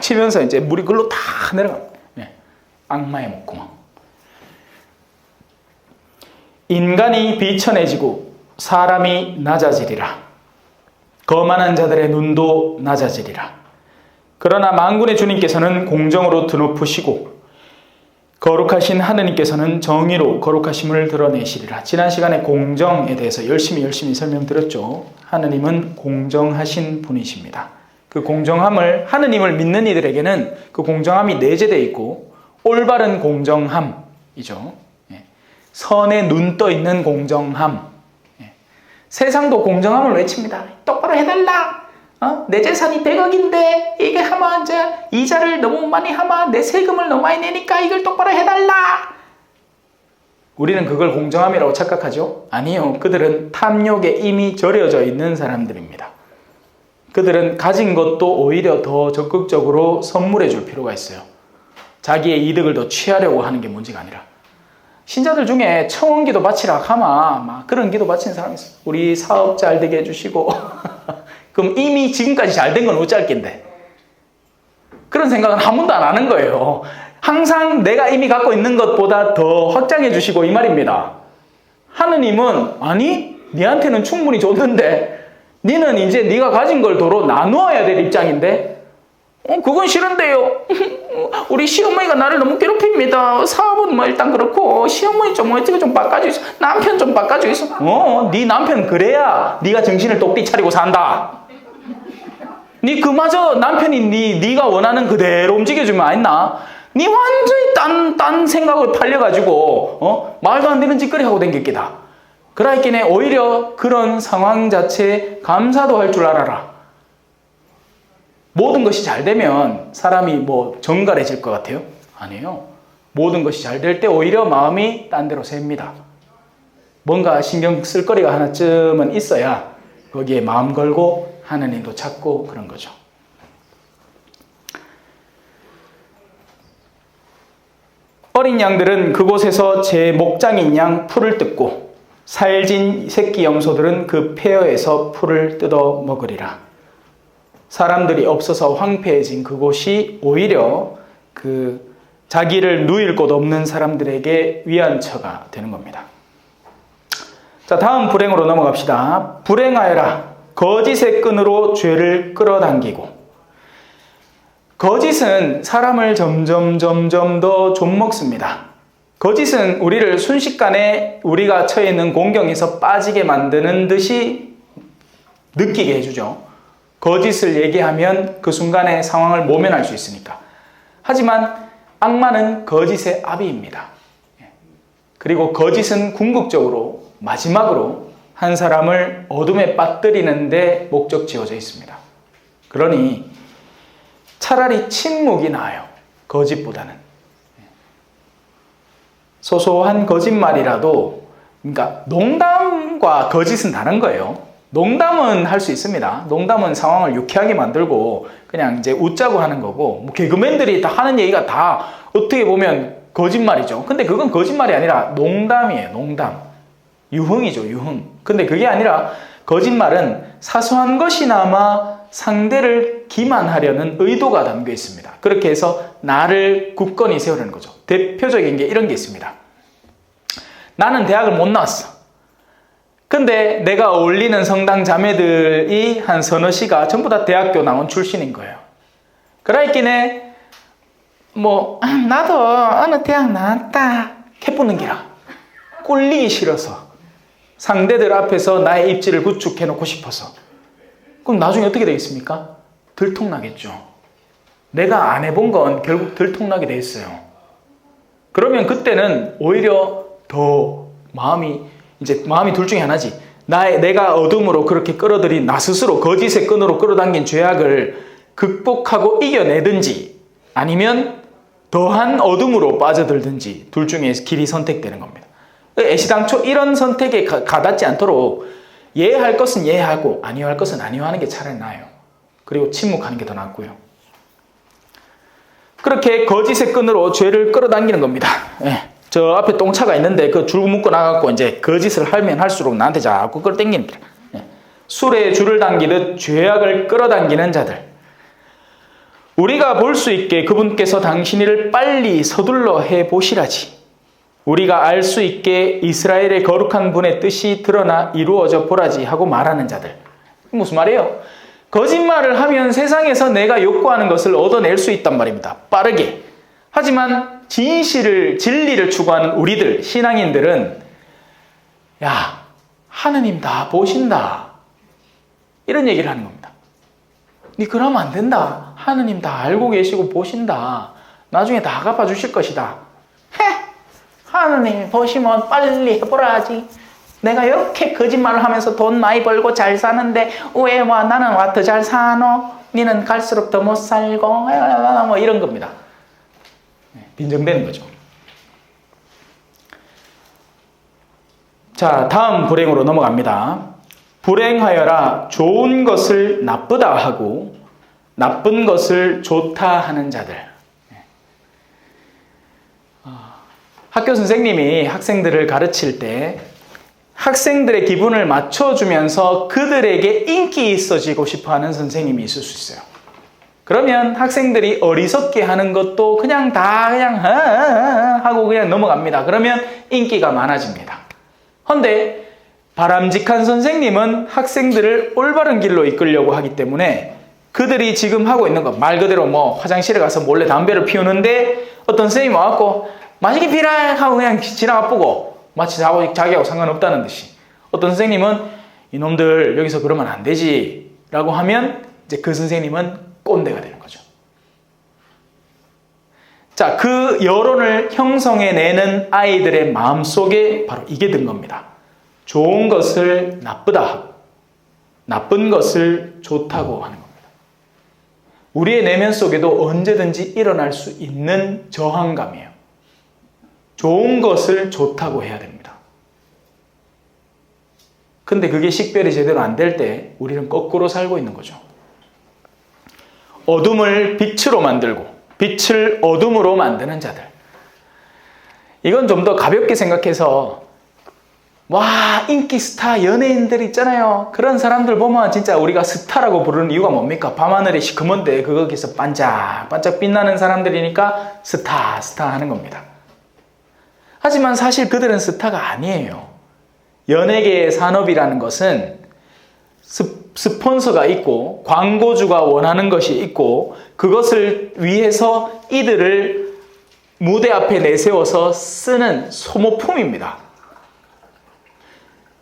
치면서 이제 물이 글로 다 내려갑니다. 악마의 목구멍. 인간이 비천해지고 사람이 낮아지리라. 거만한 자들의 눈도 낮아지리라. 그러나 만군의 주님께서는 공정으로 드높으시고 거룩하신 하느님께서는 정의로 거룩하심을 드러내시리라. 지난 시간에 공정에 대해서 열심히 설명드렸죠. 하느님은 공정하신 분이십니다. 그 공정함을, 하느님을 믿는 이들에게는 그 공정함이 내재되어 있고 올바른 공정함이죠. 선에 눈 떠 있는 공정함. 세상도 공정함을 외칩니다. 똑바로 해달라. 내 재산이 100억인데 이게 하면 이제 이자를 너무 많이 하면 내 세금을 너무 많이 내니까 이걸 똑바로 해달라. 우리는 그걸 공정함이라고 착각하죠? 아니요. 그들은 탐욕에 이미 절여져 있는 사람들입니다. 그들은 가진 것도 오히려 더 적극적으로 선물해 줄 필요가 있어요. 자기의 이득을 더 취하려고 하는 게 문제가 아니라. 신자들 중에 청원기도 바치라 하마 막 그런 기도 바치는 사람이 있어요. 우리 사업 잘 되게 해주시고 그럼 이미 지금까지 잘 된 건 어쩔 낀데 그런 생각은 한 번도 안 하는 거예요. 항상 내가 이미 갖고 있는 것보다 더 확장해 주시고 이 말입니다. 하느님은 아니 니한테는 충분히 줬는데 니는 이제 네가 가진 걸 도로 나누어야 될 입장인데 그건 싫은데요. 우리 시어머니가 나를 너무 괴롭힙니다. 사업은 뭐 일단 그렇고 시어머니 좀 어떻게 좀 바꿔주이소. 남편 좀 바꿔주이소. 네 남편 그래야 네가 정신을 똑띠 차리고 산다. 네 그마저 남편이 네가 원하는 그대로 움직여주면 안 했나? 네 완전히 딴 생각을 팔려가지고 말도 안 되는 짓거리 하고 댕겼기다. 그러니까 오히려 그런 상황 자체에 감사도 할 줄 알아라. 모든 것이 잘 되면 사람이 뭐 정갈해질 것 같아요? 아니에요. 모든 것이 잘 될 때 오히려 마음이 딴 데로 셉니다. 뭔가 신경 쓸 거리가 하나쯤은 있어야 거기에 마음 걸고 하느님도 찾고 그런 거죠. 어린 양들은 그곳에서 제 목장인 양 풀을 뜯고 살진 새끼 염소들은 그 폐허에서 풀을 뜯어 먹으리라. 사람들이 없어서 황폐해진 그곳이 오히려 그 자기를 누일 곳 없는 사람들에게 위안처가 되는 겁니다. 자, 다음 불행으로 넘어갑시다. 불행하여라. 거짓의 끈으로 죄를 끌어당기고. 거짓은 사람을 점점 더 좀먹습니다. 거짓은 우리를 순식간에 우리가 처해 있는 공경에서 빠지게 만드는 듯이 느끼게 해주죠. 거짓을 얘기하면 그 순간의 상황을 모면할 수 있으니까. 하지만 악마는 거짓의 아비입니다. 그리고 거짓은 궁극적으로 마지막으로 한 사람을 어둠에 빠뜨리는 데 목적 지어져 있습니다. 그러니 차라리 침묵이 나아요. 거짓보다는. 소소한 거짓말이라도, 그러니까 농담과 거짓은 다른 거예요. 농담은 할 수 있습니다. 농담은 상황을 유쾌하게 만들고 그냥 이제 웃자고 하는 거고, 뭐 개그맨들이 다 하는 얘기가 다 어떻게 보면 거짓말이죠. 근데 그건 거짓말이 아니라 농담이에요. 농담. 유흥이죠. 유흥. 근데 그게 아니라 거짓말은 사소한 것이나마 상대를 기만하려는 의도가 담겨 있습니다. 그렇게 해서 나를 굳건히 세우려는 거죠. 대표적인 게 이런 게 있습니다. 나는 대학을 못 나왔어. 근데 내가 어울리는 성당 자매들이 한 서너 시가 전부 다 대학교 나온 출신인 거예요. 그러니까 뭐 나도 어느 대학 나왔다 캐푸는 기라. 꼴리기 싫어서 상대들 앞에서 나의 입지를 구축해 놓고 싶어서. 그럼 나중에 어떻게 되겠습니까? 들통나겠죠. 내가 안 해본 건 결국 들통나게 돼 있어요. 그러면 그때는 오히려 더 마음이 둘 중에 하나지. 내가 어둠으로 그렇게 끌어들인 나 스스로 거짓의 끈으로 끌어당긴 죄악을 극복하고 이겨내든지 아니면 더한 어둠으로 빠져들든지 둘 중에 길이 선택되는 겁니다. 애시당초 이런 선택에 가닿지 않도록 예할 것은 예하고 아니할 것은 아니하는 게 차라리 나아요. 그리고 침묵하는 게 더 낫고요. 그렇게 거짓의 끈으로 죄를 끌어당기는 겁니다. 저 앞에 똥차가 있는데 그 줄 묶어 나가고 이제 거짓을 하면 할수록 나한테 자꾸 끌어당깁니다. 술에 줄을 당기듯 죄악을 끌어당기는 자들. 우리가 볼 수 있게 그분께서 당신을 빨리 서둘러 해보시라지. 우리가 알 수 있게 이스라엘의 거룩한 분의 뜻이 드러나 이루어져 보라지 하고 말하는 자들. 무슨 말이에요? 거짓말을 하면 세상에서 내가 욕구하는 것을 얻어낼 수 있단 말입니다. 빠르게. 하지만 진리를 추구하는 우리들, 신앙인들은 야, 하느님 다 보신다. 이런 얘기를 하는 겁니다. 니 그러면 안 된다. 하느님 다 알고 계시고 보신다. 나중에 다 갚아주실 것이다. 하느님이 보시면 빨리 해보라지. 내가 이렇게 거짓말을 하면서 돈 많이 벌고 잘 사는데 왜 나는 와 더 잘 사노? 니는 갈수록 더 못 살고 뭐 이런 겁니다. 빈정되는 거죠. 자, 다음 불행으로 넘어갑니다. 불행하여라. 좋은 것을 나쁘다 하고 나쁜 것을 좋다 하는 자들. 학교 선생님이 학생들을 가르칠 때 학생들의 기분을 맞춰주면서 그들에게 인기 있어지고 싶어하는 선생님이 있을 수 있어요. 그러면 학생들이 어리석게 하는 것도 그냥 하고 그냥 넘어갑니다. 그러면 인기가 많아집니다. 그런데 바람직한 선생님은 학생들을 올바른 길로 이끌려고 하기 때문에 그들이 지금 하고 있는 것, 말 그대로 뭐 화장실에 가서 몰래 담배를 피우는데 어떤 선생님이 와갖고 맛있게 피라 하고 그냥 지나가 보고 마치 자기하고 상관없다는 듯이 어떤 선생님은 이놈들 여기서 그러면 안 되지 라고 하면 이제 그 선생님은 꼰대가 되는 거죠. 자, 그 여론을 형성해내는 아이들의 마음속에 바로 이게 든 겁니다. 좋은 것을 나쁘다, 나쁜 것을 좋다고 하는 겁니다. 우리의 내면 속에도 언제든지 일어날 수 있는 저항감이에요. 좋은 것을 좋다고 해야 됩니다. 근데 그게 식별이 제대로 안 될 때 우리는 거꾸로 살고 있는 거죠. 어둠을 빛으로 만들고 빛을 어둠으로 만드는 자들. 이건 좀 더 가볍게 생각해서 와, 인기 스타 연예인들 있잖아요. 그런 사람들 보면 진짜 우리가 스타라고 부르는 이유가 뭡니까? 밤하늘이 시커먼데 거기서 반짝반짝 빛나는 사람들이니까 스타 하는 겁니다. 하지만 사실 그들은 스타가 아니에요. 연예계의 산업이라는 것은 스폰서가 있고 광고주가 원하는 것이 있고 그것을 위해서 이들을 무대 앞에 내세워서 쓰는 소모품입니다.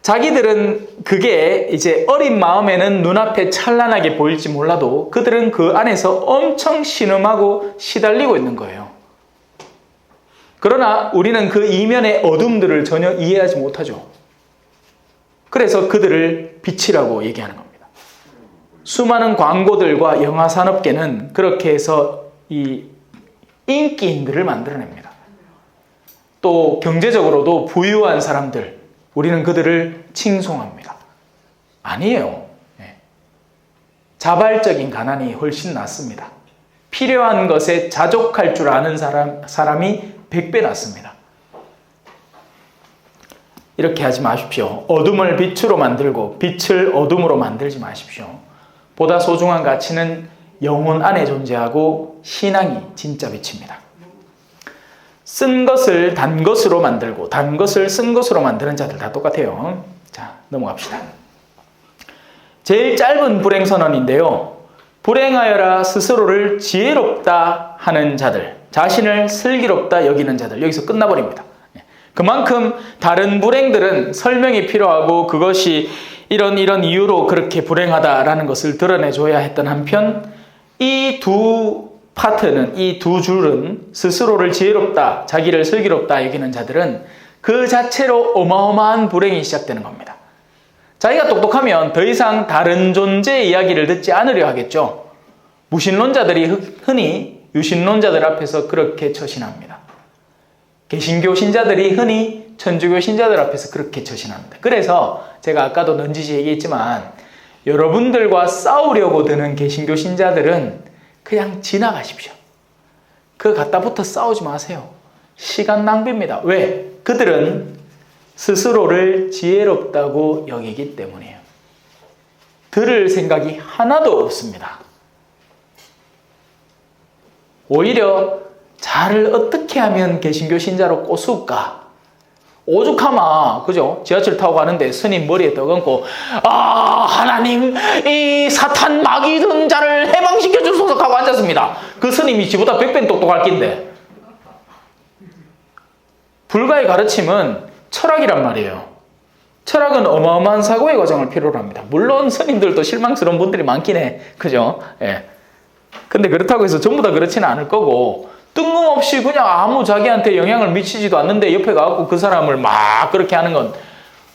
자기들은 그게 이제 어린 마음에는 눈앞에 찬란하게 보일지 몰라도 그들은 그 안에서 엄청 신음하고 시달리고 있는 거예요. 그러나 우리는 그 이면의 어둠들을 전혀 이해하지 못하죠. 그래서 그들을 빛이라고 얘기하는 겁니다. 수많은 광고들과 영화산업계는 그렇게 해서 이 인기인들을 만들어냅니다. 또 경제적으로도 부유한 사람들, 우리는 그들을 칭송합니다. 아니에요. 자발적인 가난이 훨씬 낫습니다. 필요한 것에 자족할 줄 아는 사람이 100배 낫습니다. 이렇게 하지 마십시오. 어둠을 빛으로 만들고 빛을 어둠으로 만들지 마십시오. 보다 소중한 가치는 영혼 안에 존재하고 신앙이 진짜 빛입니다. 쓴 것을 단 것으로 만들고 단 것을 쓴 것으로 만드는 자들 다 똑같아요. 자, 넘어갑시다. 제일 짧은 불행선언인데요. 불행하여라 스스로를 지혜롭다 하는 자들, 자신을 슬기롭다 여기는 자들, 여기서 끝나버립니다. 그만큼 다른 불행들은 설명이 필요하고 그것이 이런 이유로 그렇게 불행하다라는 것을 드러내줘야 했던 한편 이 두 파트는, 이 두 줄은 스스로를 지혜롭다, 자기를 슬기롭다 여기는 자들은 그 자체로 어마어마한 불행이 시작되는 겁니다. 자기가 똑똑하면 더 이상 다른 존재의 이야기를 듣지 않으려 하겠죠. 무신론자들이 흔히 유신론자들 앞에서 그렇게 처신합니다. 개신교 신자들이 흔히 천주교 신자들 앞에서 그렇게 처신합니다. 그래서 제가 아까도 넌지시 얘기했지만 여러분들과 싸우려고 드는 개신교 신자들은 그냥 지나가십시오. 그 갖다 붙어 싸우지 마세요. 시간 낭비입니다. 왜? 그들은 스스로를 지혜롭다고 여기기 때문이에요. 들을 생각이 하나도 없습니다. 오히려 자를 어떻게 하면 개신교 신자로 꼬수까? 오죽하마, 그죠? 지하철 타고 가는데 스님 머리에 떠감고 하나님, 이 사탄 마귀 든 자를 해방시켜 주소서 하고 앉았습니다. 그 스님이 지보다 100배 똑똑할 낀데. 불가의 가르침은 철학이란 말이에요. 철학은 어마어마한 사고의 과정을 필요로 합니다. 물론 스님들도 실망스러운 분들이 많긴 해. 그죠? 예. 근데 그렇다고 해서 전부 다 그렇지는 않을 거고, 뜬금없이 그냥 아무 자기한테 영향을 미치지도 않는데 옆에 가갖고 그 사람을 막 그렇게 하는 건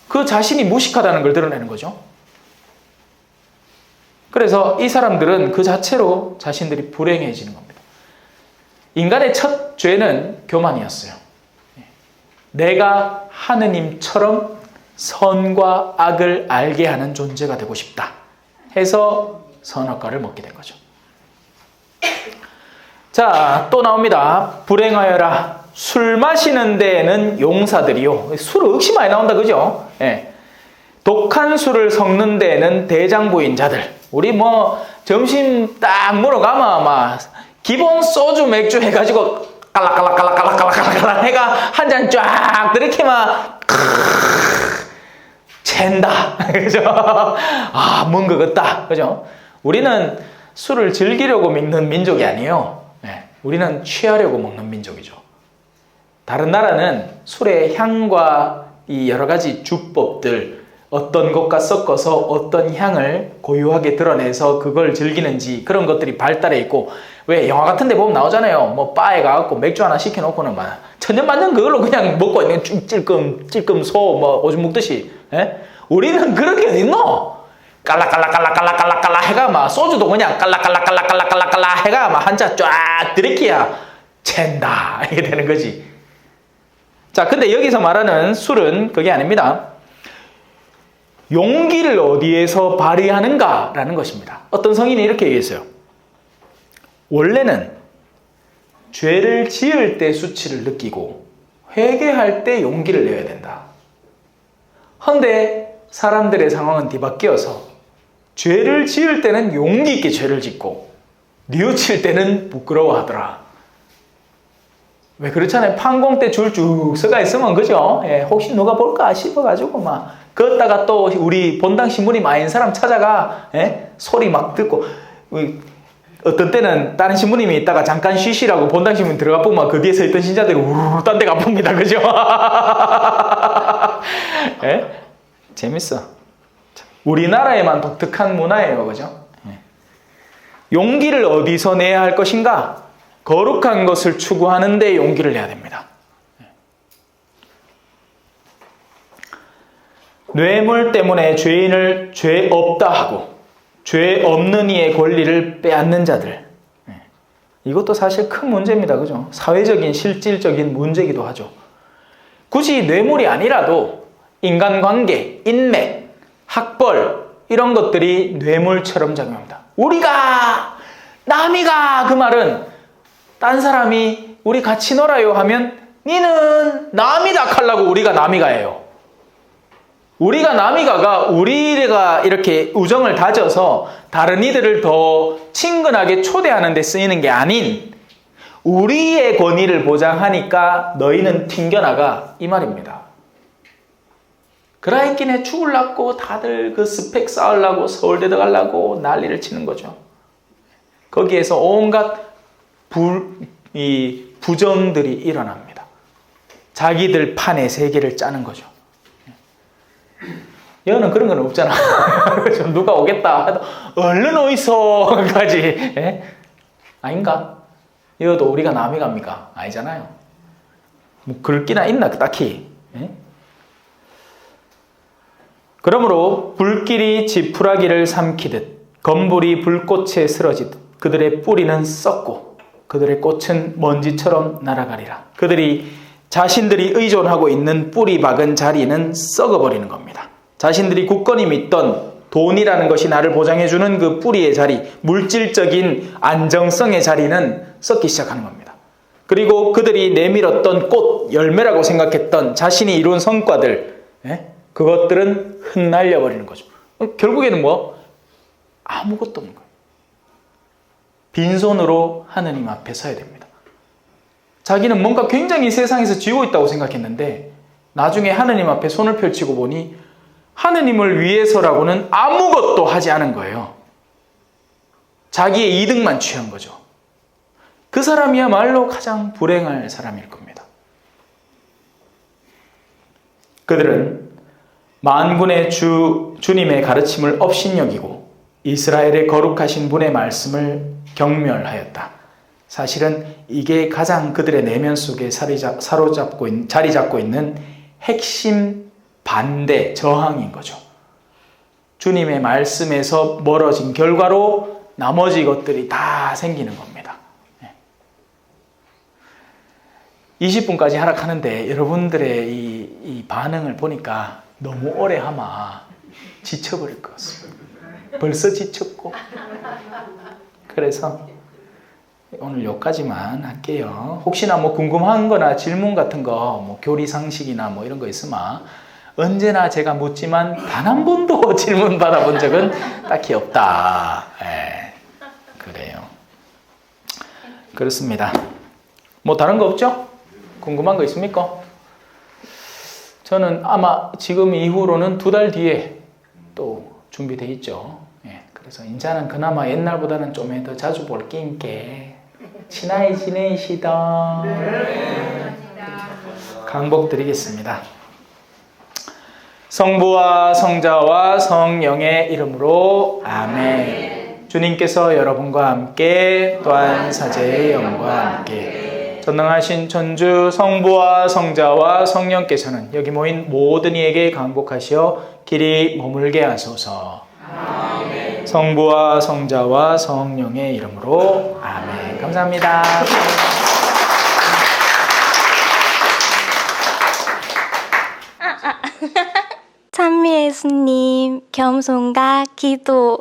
그 자신이 무식하다는 걸 드러내는 거죠. 그래서 이 사람들은 그 자체로 자신들이 불행해지는 겁니다. 인간의 첫 죄는 교만이었어요. 내가 하느님처럼 선과 악을 알게 하는 존재가 되고 싶다 해서 선악과를 먹게 된 거죠. 자, 또 나옵니다. 불행하여라. 술 마시는 데에는 용사들이요. 술 억시 많이 나온다, 그죠? 예. 독한 술을 섞는 데에는 대장부인 자들. 우리 뭐 점심 딱 물어가면 막 기본 소주 맥주 해가지고 깔락깔락깔락깔락깔락 해가 한 잔 쫙 그렇게 막 챈다. 그죠? 아, 뭔가 같다. 그죠? 우리는 술을 즐기려고 먹는 민족이 아니에요. 우리는 취하려고 먹는 민족이죠. 다른 나라는 술의 향과 이 여러 가지 주법들, 어떤 것과 섞어서 어떤 향을 고유하게 드러내서 그걸 즐기는지 그런 것들이 발달해 있고, 왜 영화 같은 데 보면 나오잖아요. 뭐 바에 가갖고 맥주 하나 시켜놓고는 막 천년만년 그걸로 그냥 먹고 있는 찔끔 소 뭐 오줌 먹듯이. 우리는 그런 게 어딨노? 깔라깔라깔라깔라깔라깔라 해가 막 소주도 그냥 깔라깔라깔라깔라깔라 해가 막 한 잔 쫙 들이키야 챈다 이게 되는 거지. 자, 근데 여기서 말하는 술은 그게 아닙니다. 용기를 어디에서 발휘하는가라는 것입니다. 어떤 성인이 이렇게 얘기했어요. 원래는 죄를 지을 때 수치를 느끼고 회개할 때 용기를 내야 된다. 그런데 사람들의 상황은 뒤바뀌어서 죄를 지을 때는 용기 있게 죄를 짓고 뉘우칠 때는 부끄러워하더라. 왜 그렇잖아요. 판공 때 줄 쭉 서가 있으면 그죠? 혹시 누가 볼까 싶어가지고 막 걷다가 또 우리 본당 신부님 아닌 사람 찾아가 소리 막 듣고, 어떤 때는 다른 신부님이 있다가 잠깐 쉬시라고 본당 신부님 들어가 보면 그 뒤에 서 있던 신자들이 우르르 딴 데 가봅니다. 그죠? 재밌어. 우리나라에만 독특한 문화예요. 그죠? 용기를 어디서 내야 할 것인가? 거룩한 것을 추구하는 데 용기를 내야 됩니다. 뇌물 때문에 죄인을 죄 없다 하고 죄 없는 이의 권리를 빼앗는 자들. 이것도 사실 큰 문제입니다. 그죠? 사회적인 실질적인 문제이기도 하죠. 굳이 뇌물이 아니라도 인간관계, 인맥, 학벌 이런 것들이 뇌물처럼 작용합니다. 우리가 남이가 그 말은 딴 사람이 우리 같이 놀아요 하면 니는 남이다 하려고 우리가 남이가예요. 우리가 남이가가 우리가 이렇게 우정을 다져서 다른 이들을 더 친근하게 초대하는 데 쓰이는 게 아닌 우리의 권위를 보장하니까 너희는 튕겨나가 이 말입니다. 그라이킨에 죽을라고 다들 그 스펙 쌓으려고 서울대 들어가려고 난리를 치는 거죠. 거기에서 온갖 부정들이 일어납니다. 자기들 판의 세계를 짜는 거죠. 여는 그런 건 없잖아. 누가 오겠다 해도 얼른 어이소까지. 아닌가? 여도 우리가 남이 갑니까? 아니잖아요. 뭐 그럴 끼나 있나 딱히. 그러므로 불길이 지푸라기를 삼키듯 건불이 불꽃에 쓰러지듯 그들의 뿌리는 썩고 그들의 꽃은 먼지처럼 날아가리라. 그들이 자신들이 의존하고 있는 뿌리 박은 자리는 썩어버리는 겁니다. 자신들이 굳건히 믿던 돈이라는 것이 나를 보장해주는 그 뿌리의 자리, 물질적인 안정성의 자리는 썩기 시작하는 겁니다. 그리고 그들이 내밀었던 꽃, 열매라고 생각했던 자신이 이룬 성과들, 그것들은 흩날려 버리는 거죠. 결국에는 뭐? 아무것도 없는 거예요. 빈손으로 하느님 앞에 서야 됩니다. 자기는 뭔가 굉장히 세상에서 쥐고 있다고 생각했는데 나중에 하느님 앞에 손을 펼치고 보니 하느님을 위해서라고는 아무것도 하지 않은 거예요. 자기의 이득만 취한 거죠. 그 사람이야말로 가장 불행할 사람일 겁니다. 그들은 만군의 주님의 가르침을 업신여기고 이스라엘의 거룩하신 분의 말씀을 경멸하였다. 사실은 이게 가장 그들의 내면 속에 자리 잡고 있는 핵심 반대, 저항인 거죠. 주님의 말씀에서 멀어진 결과로 나머지 것들이 다 생기는 겁니다. 20분까지 하락하는데 여러분들의 이 반응을 보니까 너무 오래 하면 지쳐버릴 것 같습니다. 벌써 지쳤고. 그래서 오늘 여기까지만 할게요. 혹시나 뭐 궁금한 거나 질문 같은 거, 뭐 교리 상식이나 뭐 이런 거 있으면 언제나 제가 묻지만 단 한 번도 질문 받아본 적은 딱히 없다. 그래요. 그렇습니다. 뭐 다른 거 없죠? 궁금한 거 있습니까? 저는 아마 지금 이후로는 2달 뒤에 또 준비돼 있죠. 예, 그래서 이제는 그나마 옛날보다는 좀 더 자주 볼 낀게 친하게 지내시다. 강복 드리겠습니다. 성부와 성자와 성령의 이름으로 아멘. 주님께서 여러분과 함께 또한 사제의 영과 함께 전능하신 천주 성부와 성자와 성령께서는 여기 모인 모든 이에게 강복하시어 길이 머물게 하소서. 아멘. 성부와 성자와 성령의 이름으로 아멘. 감사합니다. 찬미 예수님, 겸손과 기도.